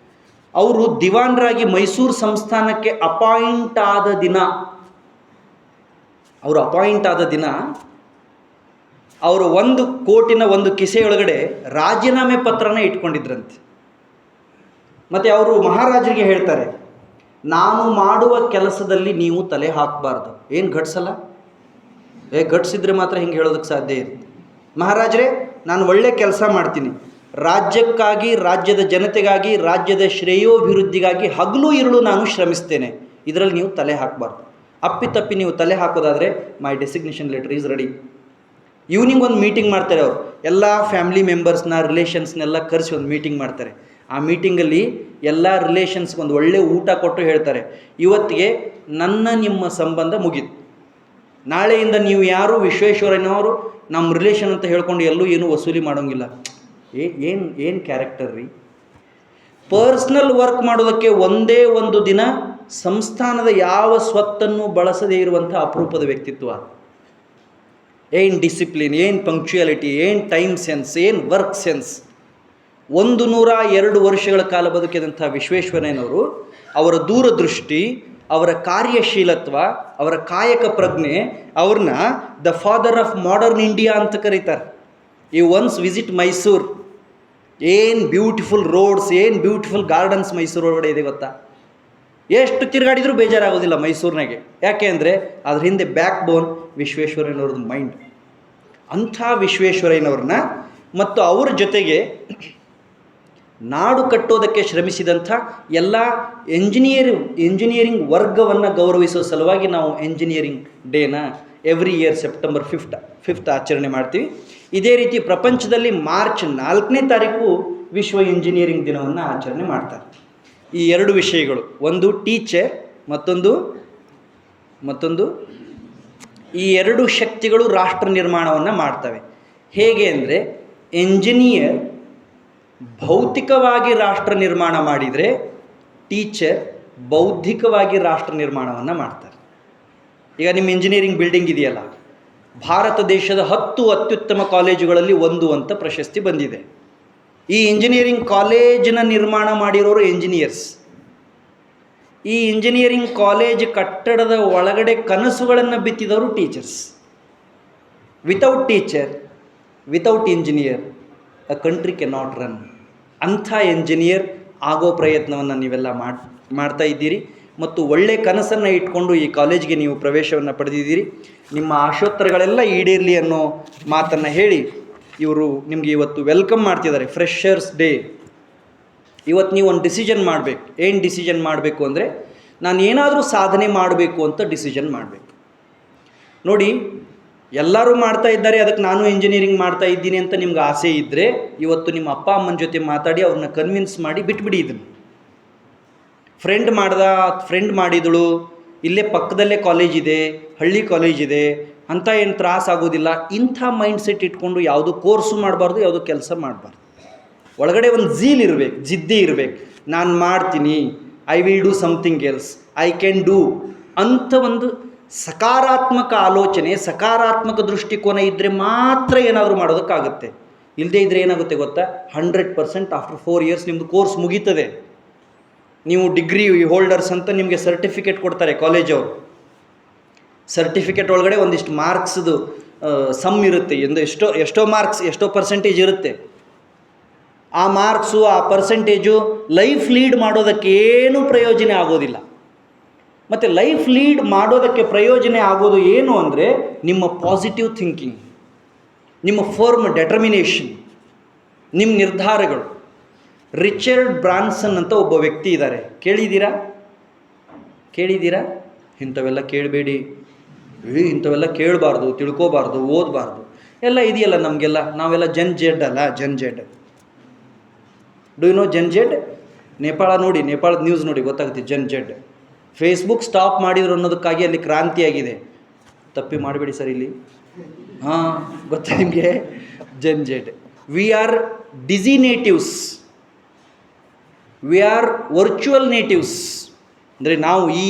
ಅವರು ದಿವಾನ್ರಾಗಿ ಮೈಸೂರು ಸಂಸ್ಥಾನಕ್ಕೆ ಅಪಾಯಿಂಟ್ ಆದ ದಿನ ಅವರು 1 ಕೋಟಿನ ಒಂದು ಕಿಸೆಯೊಳಗಡೆ ರಾಜೀನಾಮೆ ಪತ್ರನ ಇಟ್ಕೊಂಡಿದ್ರಂತೆ. ಮತ್ತು ಅವರು ಮಹಾರಾಜರಿಗೆ ಹೇಳ್ತಾರೆ, ನಾನು ಮಾಡುವ ಕೆಲಸದಲ್ಲಿ ನೀವು ತಲೆ ಹಾಕಬಾರ್ದು. ಏನು ಘಟ್ಸಲ್ಲ? ಘಟ್ಸಿದ್ರೆ ಮಾತ್ರ ಹಿಂಗೆ ಹೇಳೋದಕ್ಕೆ ಸಾಧ್ಯ ಇರುತ್ತೆ. ಮಹಾರಾಜರೇ, ನಾನು ಒಳ್ಳೆ ಕೆಲಸ ಮಾಡ್ತೀನಿ, ರಾಜ್ಯಕ್ಕಾಗಿ, ರಾಜ್ಯದ ಜನತೆಗಾಗಿ, ರಾಜ್ಯದ ಶ್ರೇಯೋಭಿವೃದ್ಧಿಗಾಗಿ ಹಗಲು ಇರುಳು ನಾನು ಶ್ರಮಿಸ್ತೇನೆ, ಇದರಲ್ಲಿ ನೀವು ತಲೆ ಹಾಕಬಾರ್ದು. ಅಪ್ಪಿತಪ್ಪಿ ನೀವು ತಲೆ ಹಾಕೋದಾದರೆ my designation letter is ready. Evening ಒಂದು ಮೀಟಿಂಗ್ ಮಾಡ್ತಾರೆ. ಅವರು ಎಲ್ಲ ಫ್ಯಾಮಿಲಿ ಮೆಂಬರ್ಸ್ನ, ರಿಲೇಷನ್ಸ್ನೆಲ್ಲ ಕರೆಸಿ ಒಂದು ಮೀಟಿಂಗ್ ಮಾಡ್ತಾರೆ. ಆ ಮೀಟಿಂಗಲ್ಲಿ ಎಲ್ಲ ರಿಲೇಷನ್ಸ್ಗೆ ಒಂದು ಒಳ್ಳೆ ಊಟ ಕೊಟ್ಟು ಹೇಳ್ತಾರೆ, ಇವತ್ತಿಗೆ ನಿಮ್ಮ ಸಂಬಂಧ ಮುಗೀತು, ನಾಳೆಯಿಂದ ನೀವು ಯಾರು ವಿಶ್ವೇಶ್ವರಯ್ಯನವರು ನಮ್ಮ ರಿಲೇಷನ್ ಅಂತ ಹೇಳ್ಕೊಂಡು ಎಲ್ಲೂ ಏನೂ ವಸೂಲಿ ಮಾಡೋಂಗಿಲ್ಲ. ಏನು ಕ್ಯಾರೆಕ್ಟರ್ ರೀ. ಪರ್ಸ್ನಲ್ ವರ್ಕ್ ಮಾಡೋದಕ್ಕೆ ಒಂದೇ ಒಂದು ದಿನ ಸಂಸ್ಥಾನದ ಯಾವ ಸ್ವತ್ತನ್ನು ಬಳಸದೇ ಇರುವಂಥ ಅಪರೂಪದ ವ್ಯಕ್ತಿತ್ವ. ಏನು ಡಿಸಿಪ್ಲಿನ್, ಏನು ಪಂಕ್ಚುಯಾಲಿಟಿ, ಏನು ಟೈಮ್ ಸೆನ್ಸ್, ಏನು ವರ್ಕ್ ಸೆನ್ಸ್. 102 ವರ್ಷಗಳ ಕಾಲ ಬದುಕಿದಂಥ ವಿಶ್ವೇಶ್ವರಯ್ಯನವರು, ಅವರ ದೂರದೃಷ್ಟಿ, ಅವರ ಕಾರ್ಯಶೀಲತ್ವ, ಅವರ ಕಾಯಕ ಪ್ರಜ್ಞೆ ಅವ್ರನ್ನ the father of modern India ಅಂತ ಕರೀತಾರೆ. ಈ ಒನ್ಸ್ ವಿಸಿಟ್ ಮೈಸೂರು, ಏನು ಬ್ಯೂಟಿಫುಲ್ ರೋಡ್ಸ್, ಏನು ಬ್ಯೂಟಿಫುಲ್ ಗಾರ್ಡನ್ಸ್ ಮೈಸೂರು ಒಳಗಡೆ ಇದೆ ಗೊತ್ತಾ? ಎಷ್ಟು ತಿರುಗಾಡಿದರೂ ಬೇಜಾರಾಗೋದಿಲ್ಲ ಮೈಸೂರಿನಾಗೆ. ಯಾಕೆ ಅಂದರೆ ಅದ್ರ ಹಿಂದೆ ಬ್ಯಾಕ್ ಬೋನ್ ವಿಶ್ವೇಶ್ವರಯ್ಯನವ್ರದ್ದು ಮೈಂಡ್. ಅಂಥ ವಿಶ್ವೇಶ್ವರಯ್ಯನವ್ರನ್ನ ಮತ್ತು ಅವ್ರ ಜೊತೆಗೆ ನಾಡು ಕಟ್ಟೋದಕ್ಕೆ ಶ್ರಮಿಸಿದಂಥ ಎಲ್ಲ ಎಂಜಿನಿಯರಿಂಗ್ ವರ್ಗವನ್ನು ಗೌರವಿಸೋ ಸಲುವಾಗಿ ನಾವು ಎಂಜಿನಿಯರಿಂಗ್ ಡೇನ ಎವ್ರಿ ಇಯರ್ ಸೆಪ್ಟೆಂಬರ್ 5th ಆಚರಣೆ ಮಾಡ್ತೀವಿ. ಇದೇ ರೀತಿ ಪ್ರಪಂಚದಲ್ಲಿ ಮಾರ್ಚ್ 4ನೇ ತಾರೀಕು ವಿಶ್ವ ಇಂಜಿನಿಯರಿಂಗ್ ದಿನವನ್ನು ಆಚರಣೆ ಮಾಡ್ತಾರೆ. ಈ ಎರಡು ವಿಷಯಗಳು, ಒಂದು ಟೀಚರ್, ಮತ್ತೊಂದು ಈ ಎರಡು ಶಕ್ತಿಗಳು ರಾಷ್ಟ್ರ ನಿರ್ಮಾಣವನ್ನು ಮಾಡ್ತವೆ. ಹೇಗೆ ಅಂದರೆ ಎಂಜಿನಿಯರ್ ಭೌತಿಕವಾಗಿ ರಾಷ್ಟ್ರ ನಿರ್ಮಾಣ ಮಾಡಿದರೆ ಟೀಚರ್ ಬೌದ್ಧಿಕವಾಗಿ ರಾಷ್ಟ್ರ ನಿರ್ಮಾಣವನ್ನು ಮಾಡ್ತಾರೆ. ಈಗ ನಿಮ್ಮ ಇಂಜಿನಿಯರಿಂಗ್ ಬಿಲ್ಡಿಂಗ್ ಇದೆಯಲ್ಲ, ಭಾರತ ದೇಶದ 10 ಅತ್ಯುತ್ತಮ ಕಾಲೇಜುಗಳಲ್ಲಿ ಒಂದು ಅಂತ ಪ್ರಶಸ್ತಿ ಬಂದಿದೆ. ಈ ಇಂಜಿನಿಯರಿಂಗ್ ಕಾಲೇಜಿನ ನಿರ್ಮಾಣ ಮಾಡಿರೋರು ಎಂಜಿನಿಯರ್ಸ್. ಈ ಇಂಜಿನಿಯರಿಂಗ್ ಕಾಲೇಜ್ ಕಟ್ಟಡದ ಒಳಗಡೆ ಕನಸುಗಳನ್ನು ಬಿತ್ತಿದವರು teachers. Without teacher, without engineer a country cannot run. ಅಂಥ ಎಂಜಿನಿಯರ್ ಆಗೋ ಪ್ರಯತ್ನವನ್ನು ನೀವೆಲ್ಲ ಮಾಡ್ತಾ ಇದ್ದೀರಿ ಮತ್ತು ಒಳ್ಳೆಯ ಕನಸನ್ನು ಇಟ್ಕೊಂಡು ಈ ಕಾಲೇಜ್ಗೆ ನೀವು ಪ್ರವೇಶವನ್ನು ಪಡೆದಿದ್ದೀರಿ. ನಿಮ್ಮ ಆಶೋತ್ತರಗಳೆಲ್ಲ ಈಡೇರಲಿ ಅನ್ನೋ ಮಾತನ್ನು ಹೇಳಿ ಇವರು ನಿಮಗೆ ಇವತ್ತು ವೆಲ್ಕಮ್ ಮಾಡ್ತಿದ್ದಾರೆ. Freshers day. ಇವತ್ತು ನೀವು ಒಂದು ಡಿಸಿಷನ್ ಮಾಡಬೇಕು. ಏನು ಡಿಸಿಷನ್ ಮಾಡಬೇಕು ಅಂದರೆ, ನಾನು ಏನಾದರೂ ಸಾಧನೆ ಮಾಡಬೇಕು ಅಂತ ಡಿಸಿಷನ್ ಮಾಡಬೇಕು. ನೋಡಿ, ಎಲ್ಲರೂ ಮಾಡ್ತಾ ಇದ್ದಾರೆ, ಅದಕ್ಕೆ ನಾನು ಇಂಜಿನಿಯರಿಂಗ್ ಮಾಡ್ತಾ ಇದ್ದೀನಿ ಅಂತ ನಿಮ್ಗೆ ಆಸೆ ಇದ್ದರೆ ಇವತ್ತು ನಿಮ್ಮ ಅಪ್ಪ ಅಮ್ಮನ ಜೊತೆ ಮಾತಾಡಿ ಅವ್ರನ್ನ ಕನ್ವಿನ್ಸ್ ಮಾಡಿ ಬಿಟ್ಬಿಡಿ. ಇದನ್ನು ಫ್ರೆಂಡ್ ಮಾಡಿದಳು, ಇಲ್ಲೇ ಪಕ್ಕದಲ್ಲೇ ಕಾಲೇಜ್ ಇದೆ, ಹಳ್ಳಿ ಕಾಲೇಜ್ ಇದೆ ಅಂತ ಏನು ತ್ರಾಸ ಆಗೋದಿಲ್ಲ. ಇಂಥ ಮೈಂಡ್ ಸೆಟ್ ಇಟ್ಕೊಂಡು ಯಾವುದು ಕೋರ್ಸು ಮಾಡಬಾರ್ದು, ಯಾವುದು ಕೆಲಸ ಮಾಡಬಾರ್ದು. ಒಳಗಡೆ ಒಂದು ಝೀಲ್ ಇರಬೇಕು, ಜಿದ್ದಿ ಇರಬೇಕು. ನಾನು ಮಾಡ್ತೀನಿ, I will do something else, I can do ಅಂತ ಒಂದು ಸಕಾರಾತ್ಮಕ ಆಲೋಚನೆ, ಸಕಾರಾತ್ಮಕ ದೃಷ್ಟಿಕೋನ ಇದ್ದರೆ ಮಾತ್ರ ಏನಾದರೂ ಮಾಡೋದಕ್ಕಾಗುತ್ತೆ. ಇಲ್ಲದೇ ಇದ್ದರೆ ಏನಾಗುತ್ತೆ ಗೊತ್ತಾ, 100% ಆಫ್ಟರ್ 4 years ನಿಮ್ಮದು ಕೋರ್ಸ್ ಮುಗೀತದೆ. ನೀವು ಡಿಗ್ರಿ ಹೋಲ್ಡರ್ಸ್ ಅಂತ ನಿಮಗೆ ಸರ್ಟಿಫಿಕೇಟ್ ಕೊಡ್ತಾರೆ ಕಾಲೇಜವರು. ಸರ್ಟಿಫಿಕೇಟ್ ಒಳಗಡೆ ಒಂದಿಷ್ಟು ಮಾರ್ಕ್ಸ್ದು ಸಮ್ ಇರುತ್ತೆ, ಎಷ್ಟೋ ಮಾರ್ಕ್ಸ್, ಎಷ್ಟೋ ಪರ್ಸೆಂಟೇಜ್ ಇರುತ್ತೆ. ಆ ಮಾರ್ಕ್ಸು, ಆ ಪರ್ಸೆಂಟೇಜು ಲೈಫ್ ಲೀಡ್ ಮಾಡೋದಕ್ಕೆ ಏನೂ ಪ್ರಯೋಜನ ಆಗೋದಿಲ್ಲ. ಮತ್ತು ಲೈಫ್ ಲೀಡ್ ಮಾಡೋದಕ್ಕೆ ಪ್ರಯೋಜನ ಆಗೋದು ಏನು ಅಂದರೆ ನಿಮ್ಮ ಪಾಸಿಟಿವ್ ಥಿಂಕಿಂಗ್, ನಿಮ್ಮ ಫರ್ಮ್ ಡೆಟರ್ಮಿನೇಷನ್, ನಿಮ್ಮ ನಿರ್ಧಾರಗಳು. ರಿಚರ್ಡ್ ಬ್ರಾನ್ಸನ್ ಅಂತ ಒಬ್ಬ ವ್ಯಕ್ತಿ ಇದ್ದಾರೆ, ಕೇಳಿದ್ದೀರಾ? ಇಂಥವೆಲ್ಲ ಕೇಳಬೇಡಿ, ಇಂಥವೆಲ್ಲ ಕೇಳಬಾರ್ದು, ತಿಳ್ಕೋಬಾರ್ದು, ಓದಬಾರ್ದು ಎಲ್ಲ ಇದೆಯಲ್ಲ ನಮಗೆಲ್ಲ. ನಾವೆಲ್ಲ ಜೆಡ್ ಅಲ್ಲ, Z. Do you know Z? Nepal ನೋಡಿ, ನೇಪಾಳದ ನ್ಯೂಸ್ ನೋಡಿ ಗೊತ್ತಾಗುತ್ತೆ. ಜೆಡ್ ಫೇಸ್ಬುಕ್ ಸ್ಟಾಪ್ ಮಾಡಿದ್ರು ಅನ್ನೋದಕ್ಕಾಗಿ ಅಲ್ಲಿ ಕ್ರಾಂತಿಯಾಗಿದೆ. ತಪ್ಪಿ ಮಾಡಬೇಡಿ ಸರ್ ಇಲ್ಲಿ. ಗೊತ್ತಾ ನಿಮಗೆ? Z. We are DC natives, we are virtual natives. ಅಂದರೆ ನಾವು ಈ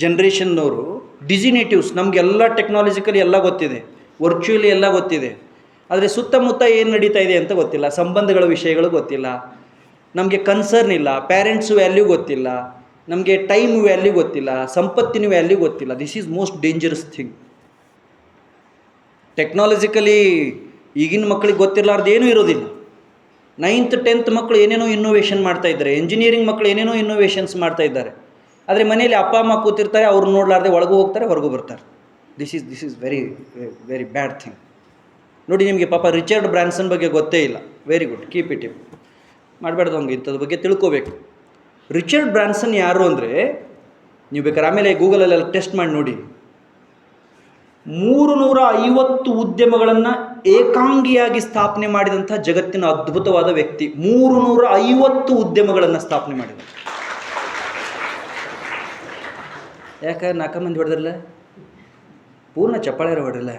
ಜನ್ರೇಷನ್ನವರು ಡಿಸಿ ನೇಟಿವ್ಸ್. ನಮಗೆಲ್ಲ ಟೆಕ್ನಾಲಜಿಕಲಿ ಎಲ್ಲ ಗೊತ್ತಿದೆ, ವರ್ಚುವಲಿ ಎಲ್ಲ ಗೊತ್ತಿದೆ, ಆದರೆ ಸುತ್ತಮುತ್ತ ಏನು ನಡೀತಾ ಇದೆ ಅಂತ ಗೊತ್ತಿಲ್ಲ. ಸಂಬಂಧಗಳ ವಿಷಯಗಳು ಗೊತ್ತಿಲ್ಲ, ನಮಗೆ ಕನ್ಸರ್ನ್ ಇಲ್ಲ, ಪೇರೆಂಟ್ಸ್ ವ್ಯಾಲ್ಯೂ ಗೊತ್ತಿಲ್ಲ, ನಮಗೆ ಟೈಮ್ ವ್ಯಾಲ್ಯೂ ಗೊತ್ತಿಲ್ಲ, ಸಂಪತ್ತಿನ ವ್ಯಾಲ್ಯೂ ಗೊತ್ತಿಲ್ಲ. This is most dangerous thing. Technologically ಈಗಿನ ಮಕ್ಕಳಿಗೆ ಗೊತ್ತಿರಲಾರ್ದು ಏನೂ ಇರೋದಿಲ್ಲ. 9th 10th ಮಕ್ಕಳು ಏನೇನೋ ಇನ್ನೋವೇಷನ್ ಮಾಡ್ತಾ ಇದ್ದಾರೆ, ಎಂಜಿನಿಯರಿಂಗ್ ಮಕ್ಕಳು ಏನೇನೋ ಇನ್ನೋವೇಷನ್ಸ್ ಮಾಡ್ತಾ ಇದ್ದಾರೆ. ಆದರೆ ಮನೆಯಲ್ಲಿ ಅಪ್ಪ ಅಮ್ಮ ಕೂತಿರ್ತಾರೆ, ಅವ್ರು ನೋಡಲಾರ್ದೆ ಒಳಗೂ ಹೋಗ್ತಾರೆ, ಹೊರಗೂ ಬರ್ತಾರೆ. This is very very bad thing. ನೋಡಿ, ನಿಮಗೆ ಪಾಪ ರಿಚರ್ಡ್ ಬ್ರಾನ್ಸನ್ ಬಗ್ಗೆ ಗೊತ್ತೇ ಇಲ್ಲ. ವೆರಿ ಗುಡ್, ಕೀಪ್ ಇಟ್ ಮಾಡಬೇಡ್ದು ಹಂಗೆ. ಇಂಥದ್ರ ಬಗ್ಗೆ ತಿಳ್ಕೋಬೇಕು. ರಿಚರ್ಡ್ ಬ್ರಾನ್ಸನ್ ಯಾರು ಅಂದರೆ, ನೀವು ಬೇಕಾದ್ರೆ ಆಮೇಲೆ ಗೂಗಲಲ್ಲೆಲ್ಲ ಟೆಸ್ಟ್ ಮಾಡಿ ನೋಡಿ. 350 ಉದ್ಯಮಗಳನ್ನು ಏಕಾಂಗಿಯಾಗಿ ಸ್ಥಾಪನೆ ಮಾಡಿದಂಥ ಜಗತ್ತಿನ ಅದ್ಭುತವಾದ ವ್ಯಕ್ತಿ. 350 ಉದ್ಯಮಗಳನ್ನು ಸ್ಥಾಪನೆ ಮಾಡಿದ. ಯಾಕೆ 4 ಮಂದಿ ಹೊಡೆದ್ರಲ್ಲ? ಪೂರ್ಣ ಚಪ್ಪಾಳೆ ಹೊಡೆರಲ್ಲ.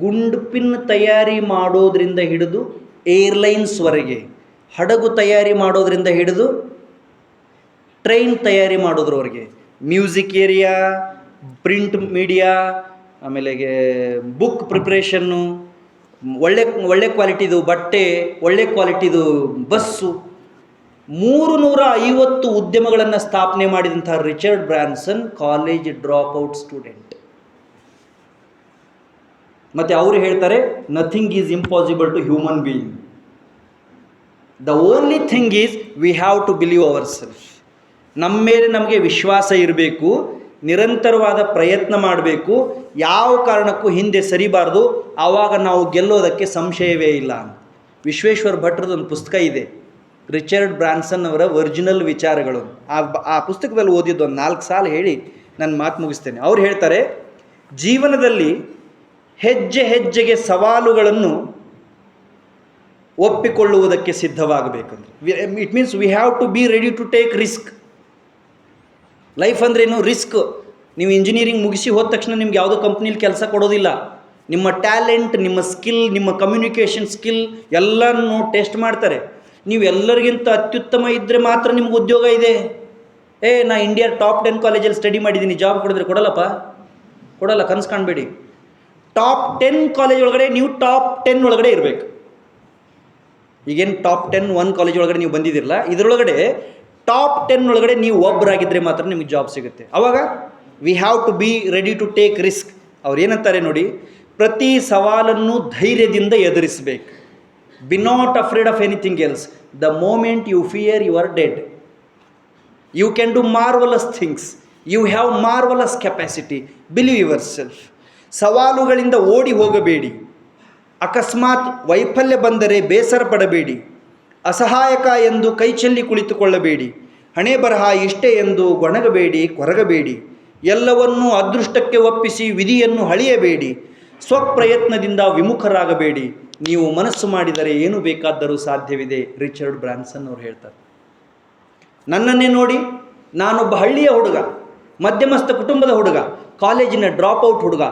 ಗುಂಡ್ಪಿನ್ ತಯಾರಿ ಮಾಡೋದ್ರಿಂದ ಹಿಡಿದು ಏರ್ಲೈನ್ಸ್ವರೆಗೆ, ಹಡಗು ತಯಾರಿ ಮಾಡೋದ್ರಿಂದ ಹಿಡಿದು ಟ್ರೈನ್ ತಯಾರಿ ಮಾಡೋದ್ರವರೆಗೆ, ಮ್ಯೂಸಿಕ್ ಏರಿಯಾ, ಪ್ರಿಂಟ್ ಮೀಡಿಯಾ, ಆಮೇಲೆ ಬುಕ್ ಪ್ರಿಪ್ರೇಷನ್ನು, ಒಳ್ಳೆ ಕ್ವಾಲಿಟಿದು ಬಟ್ಟೆ, ಒಳ್ಳೆ ಕ್ವಾಲಿಟಿದು ಬಸ್ಸು, 350 ಉದ್ಯಮಗಳನ್ನು ಸ್ಥಾಪನೆ ಮಾಡಿದಂಥ Richard Branson college dropout student. ಮತ್ತು ಅವರು ಹೇಳ್ತಾರೆ, nothing is impossible to human being. The only thing is we have to believe our self. ನಮ್ಮ ಮೇಲೆ ನಮಗೆ ವಿಶ್ವಾಸ ಇರಬೇಕು, ನಿರಂತರವಾದ ಪ್ರಯತ್ನ ಮಾಡಬೇಕು, ಯಾವ ಕಾರಣಕ್ಕೂ ಹಿಂದೆ ಸರಿಬಾರ್ದು, ಆವಾಗ ನಾವು ಗೆಲ್ಲೋದಕ್ಕೆ ಸಂಶಯವೇ ಇಲ್ಲ. ವಿಶ್ವೇಶ್ವರ ಭಟ್ರದೊಂದು ಪುಸ್ತಕ ಇದೆ, ರಿಚರ್ಡ್ ಬ್ರಾನ್ಸನ್ ಅವರ ಒರಿಜಿನಲ್ ವಿಚಾರಗಳು. ಆ ಪುಸ್ತಕದಲ್ಲಿ ಓದಿದ್ದು ಒಂದು 4 ಸಾಲು ಹೇಳಿ ನನ್ನ ಮಾತು ಮುಗಿಸ್ತೇನೆ. ಅವ್ರು ಹೇಳ್ತಾರೆ, ಜೀವನದಲ್ಲಿ ಹೆಜ್ಜೆ ಹೆಜ್ಜೆಗೆ ಸವಾಲುಗಳನ್ನು ಒಪ್ಪಿಕೊಳ್ಳುವುದಕ್ಕೆ ಸಿದ್ಧವಾಗಬೇಕಂದ್ರೆ, it means we have to be ready to take risk. Life ಅಂದ್ರೇನು? ರಿಸ್ಕ್. ನೀವು ಇಂಜಿನಿಯರಿಂಗ್ ಮುಗಿಸಿ ಹೋದ ತಕ್ಷಣ ನಿಮ್ಗೆ ಯಾವುದೋ ಕಂಪ್ನೀಲಿ ಕೆಲಸ ಕೊಡೋದಿಲ್ಲ. ನಿಮ್ಮ ಟ್ಯಾಲೆಂಟ್, ನಿಮ್ಮ ಸ್ಕಿಲ್, ನಿಮ್ಮ ಕಮ್ಯುನಿಕೇಷನ್ ಸ್ಕಿಲ್ ಎಲ್ಲನೂ ಟೆಸ್ಟ್ ಮಾಡ್ತಾರೆ. ನೀವು ಎಲ್ಲರಿಗಿಂತ ಅತ್ಯುತ್ತಮ ಇದ್ದರೆ ಮಾತ್ರ ನಿಮ್ಗೆ ಉದ್ಯೋಗ ಇದೆ. ನಾ ಇಂಡಿಯಾ ಟಾಪ್ 10 ಕಾಲೇಜಲ್ಲಿ ಸ್ಟಡಿ ಮಾಡಿದ್ದೀನಿ, ಜಾಬ್ ಕೊಡಿದ್ರೆ ಕೊಡಲ್ಲಪ್ಪ, ಕೊಡಲ್ಲ, ಕನಸು ಕಾಣಬೇಡಿ. ಟಾಪ್ 10 ಕಾಲೇಜ್ ಒಳಗಡೆ ನೀವು ಟಾಪ್ 10 ಒಳಗಡೆ ಇರಬೇಕು. ಈಗೇನು ಟಾಪ್ 10 1 ಕಾಲೇಜ್ ಒಳಗಡೆ ನೀವು ಬಂದಿದ್ದಿರಲ್ಲ, ಇದರೊಳಗಡೆ ಟಾಪ್ 10 ಒಳಗಡೆ ನೀವು ಒಬ್ಬರಾಗಿದ್ದರೆ ಮಾತ್ರ ನಿಮಗೆ ಜಾಬ್ ಸಿಗುತ್ತೆ. ಆವಾಗ we have to be ready to take risk. ಅವ್ರು ಏನಂತಾರೆ ನೋಡಿ, ಪ್ರತಿ ಸವಾಲನ್ನು ಧೈರ್ಯದಿಂದ ಎದುರಿಸಬೇಕು. Be not afraid of anything else. The moment you fear you are dead. You can do marvellous things. You have marvellous capacity. Believe yourself. ಸವಾಲುಗಳಿಂದ ಓಡಿ ಹೋಗಬೇಡಿ. ಅಕಸ್ಮಾತ್ ವೈಫಲ್ಯ ಬಂದರೆ ಬೇಸರ ಪಡಬೇಡಿ. ಅಸಹಾಯಕ ಎಂದು ಕೈಚೆಲ್ಲಿ ಕುಳಿತುಕೊಳ್ಳಬೇಡಿ. ಹಣೆ ಬರಹ ಇಷ್ಟೇ ಎಂದು ಗೊಣಗಬೇಡಿ, ಕೊರಗಬೇಡಿ. ಎಲ್ಲವನ್ನೂ ಅದೃಷ್ಟಕ್ಕೆ ಒಪ್ಪಿಸಿ ವಿಧಿಯನ್ನು ಹಳಿಯಬೇಡಿ. ಸ್ವಪ್ರಯತ್ನದಿಂದ ವಿಮುಖರಾಗಬೇಡಿ. ನೀವು ಮನಸ್ಸು ಮಾಡಿದರೆ ಏನು ಬೇಕಾದರೂ ಸಾಧ್ಯವಿದೆ. ರಿಚರ್ಡ್ ಬ್ರಾನ್ಸನ್ ಅವರು ಹೇಳ್ತಾರೆ. ನನ್ನನ್ನೇ ನೋಡಿ, ನಾನೊಬ್ಬ ಹಳ್ಳಿಯ ಹುಡುಗ, ಮಧ್ಯಮಸ್ಥ ಕುಟುಂಬದ ಹುಡುಗ, ಕಾಲೇಜಿನ ಡ್ರಾಪ್ಔಟ್ ಹುಡುಗ,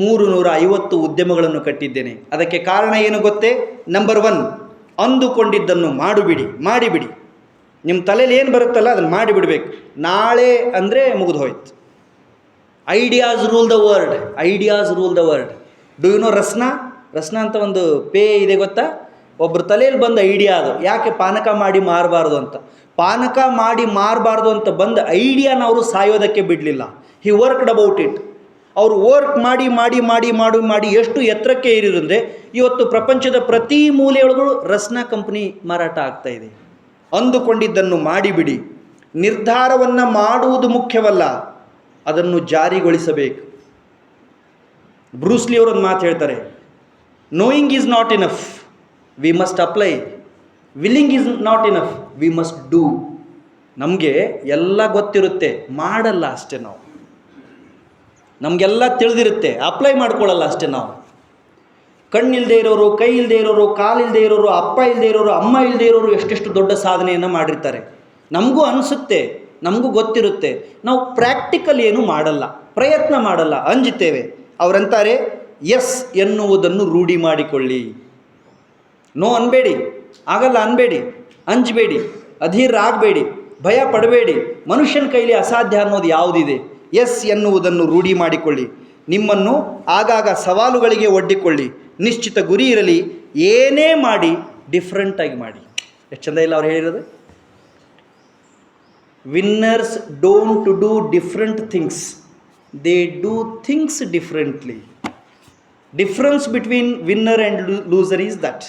350 ಉದ್ಯಮಗಳನ್ನು ಕಟ್ಟಿದ್ದೇನೆ. ಅದಕ್ಕೆ ಕಾರಣ ಏನು ಗೊತ್ತೇ? ನಂಬರ್ 1, ಅಂದುಕೊಂಡಿದ್ದನ್ನು ಮಾಡಿಬಿಡಿ. ನಿಮ್ಮ ತಲೆಯಲ್ಲಿ ಏನು ಬರುತ್ತಲ್ಲ ಅದನ್ನು ಮಾಡಿಬಿಡಬೇಕು. ನಾಳೆ ಅಂದರೆ ಮುಗಿದು ಹೋಯ್ತು. Ideas rule the world. Ideas rule the world. Do you know Rasna ಅಂತ ಒಂದು ಪೇ ಇದೆ ಗೊತ್ತಾ? ಒಬ್ಬರು ತಲೆಯಲ್ಲಿ ಬಂದ ಐಡಿಯಾ ಅದು. ಯಾಕೆ ಪಾನಕ ಮಾಡಿ ಮಾರಬಾರ್ದು ಅಂತ. ಪಾನಕ ಮಾಡಿ ಮಾರಬಾರ್ದು ಅಂತ ಬಂದ ಐಡಿಯಾನ ಅವರು ಸಾಯೋದಕ್ಕೆ ಬಿಡಲಿಲ್ಲ. ಹಿ ವರ್ಕ್ಡ್ ಅಬೌಟ್ ಇಟ್. ಅವರು ವರ್ಕ್ ಮಾಡಿ ಎಷ್ಟು ಎತ್ತರಕ್ಕೆ ಏರಿದಂದರೆ ಇವತ್ತು ಪ್ರಪಂಚದ ಪ್ರತಿ ಮೂಲೆಯೊಳಗೂ ರಸ್ನಾ ಕಂಪ್ನಿ ಮಾರಾಟ ಆಗ್ತಾ ಇದೆ. ಅಂದುಕೊಂಡಿದ್ದನ್ನು ಮಾಡಿಬಿಡಿ. ನಿರ್ಧಾರವನ್ನು ಮಾಡುವುದು ಮುಖ್ಯವಲ್ಲ, ಅದನ್ನು ಜಾರಿಗೊಳಿಸಬೇಕು. ಬ್ರೂಸ್ಲಿ ಅವರೊಂದು ಮಾತು ಹೇಳ್ತಾರೆ, knowing is not enough, we must apply. Willing is not enough, we must do. ನಮಗೆ ಎಲ್ಲ ಗೊತ್ತಿರುತ್ತೆ, ಮಾಡಲ್ಲ ಅಷ್ಟೇ ನಾವು. ನಮಗೆಲ್ಲ ತಿಳಿದಿರುತ್ತೆ, ಅಪ್ಲೈ ಮಾಡ್ಕೊಳ್ಳಲ್ಲ ಅಷ್ಟೇ ನಾವು. ಕಣ್ಣಿಲ್ಲದೆ ಇರೋರು, ಕೈ ಇಲ್ಲದೆ ಇರೋರು, ಕಾಲಿಲ್ಲದೆ ಇರೋರು, ಅಪ್ಪ ಇಲ್ಲದೆ ಇರೋರು, ಅಮ್ಮ ಇಲ್ಲದೆ ಇರೋರು ಎಷ್ಟೆಷ್ಟು ದೊಡ್ಡ ಸಾಧನೆಯನ್ನು ಮಾಡಿರ್ತಾರೆ. ನಮಗೂ ಅನಿಸುತ್ತೆ, ನಮಗೂ ಗೊತ್ತಿರುತ್ತೆ. ನಾವು ಪ್ರಾಕ್ಟಿಕಲ್ ಏನು ಮಾಡಲ್ಲ, ಪ್ರಯತ್ನ ಮಾಡಲ್ಲ, ಅಂಜುತ್ತೇವೆ. ಅವರಂತಾರೆ, ಎಸ್ ಎನ್ನುವುದನ್ನು ರೂಢಿ ಮಾಡಿಕೊಳ್ಳಿ. ನೋ ಅನ್ಬೇಡಿ, ಆಗಲ್ಲ ಅನ್ಬೇಡಿ, ಅಂಜಬೇಡಿ, ಅಧೀರರಾಗಬೇಡಿ, ಭಯ ಪಡಬೇಡಿ. ಮನುಷ್ಯನ ಕೈಲಿ ಅಸಾಧ್ಯ ಅನ್ನೋದು ಯಾವುದಿದೆ? ಎಸ್ ಎನ್ನುವುದನ್ನು ರೂಢಿ ಮಾಡಿಕೊಳ್ಳಿ. ನಿಮ್ಮನ್ನು ಆಗಾಗ ಸವಾಲುಗಳಿಗೆ ಒಡ್ಡಿಕೊಳ್ಳಿ. ನಿಶ್ಚಿತ ಗುರಿ ಇರಲಿ. ಏನೇ ಮಾಡಿ ಡಿಫ್ರೆಂಟಾಗಿ ಮಾಡಿ. ಎಷ್ಟು ಚಂದ ಇಲ್ಲ ಅವ್ರು ಹೇಳಿರೋದು. Winners don't do different things, they do things differently. Difference between winner and loser is that.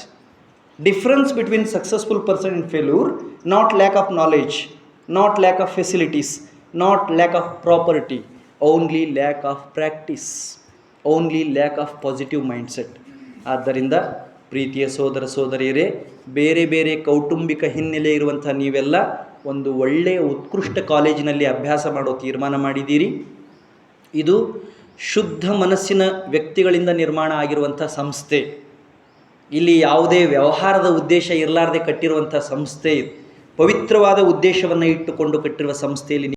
Difference between successful person and failure, not lack of knowledge, not lack of facilities, not lack of property, only lack of practice, only lack of positive mindset. ಆದ್ದರಿಂದ ಪ್ರೀತಿಯ ಸೋದರ ಸೋದರಿಯರೇ, ಬೇರೆ ಬೇರೆ ಕೌಟುಂಬಿಕ ಹಿನ್ನೆಲೆ ಇರುವಂಥ ನೀವೆಲ್ಲ ಒಂದು ಒಳ್ಳೆಯ ಉತ್ಕೃಷ್ಟ ಕಾಲೇಜಿನಲ್ಲಿ ಅಭ್ಯಾಸ ಮಾಡೋ ತೀರ್ಮಾನ ಮಾಡಿದ್ದೀರಿ. ಇದು ಶುದ್ಧ ಮನಸ್ಸಿನ ವ್ಯಕ್ತಿಗಳಿಂದ ನಿರ್ಮಾಣ ಆಗಿರುವಂಥ ಸಂಸ್ಥೆ. ಇಲ್ಲಿ ಯಾವುದೇ ವ್ಯವಹಾರದ ಉದ್ದೇಶ ಇರಲಾರದೆ ಕಟ್ಟಿರುವಂಥ ಸಂಸ್ಥೆ ಇದು. ಪವಿತ್ರವಾದ ಉದ್ದೇಶವನ್ನು ಇಟ್ಟುಕೊಂಡು ಕಟ್ಟಿರುವ ಸಂಸ್ಥೆಯಲ್ಲಿ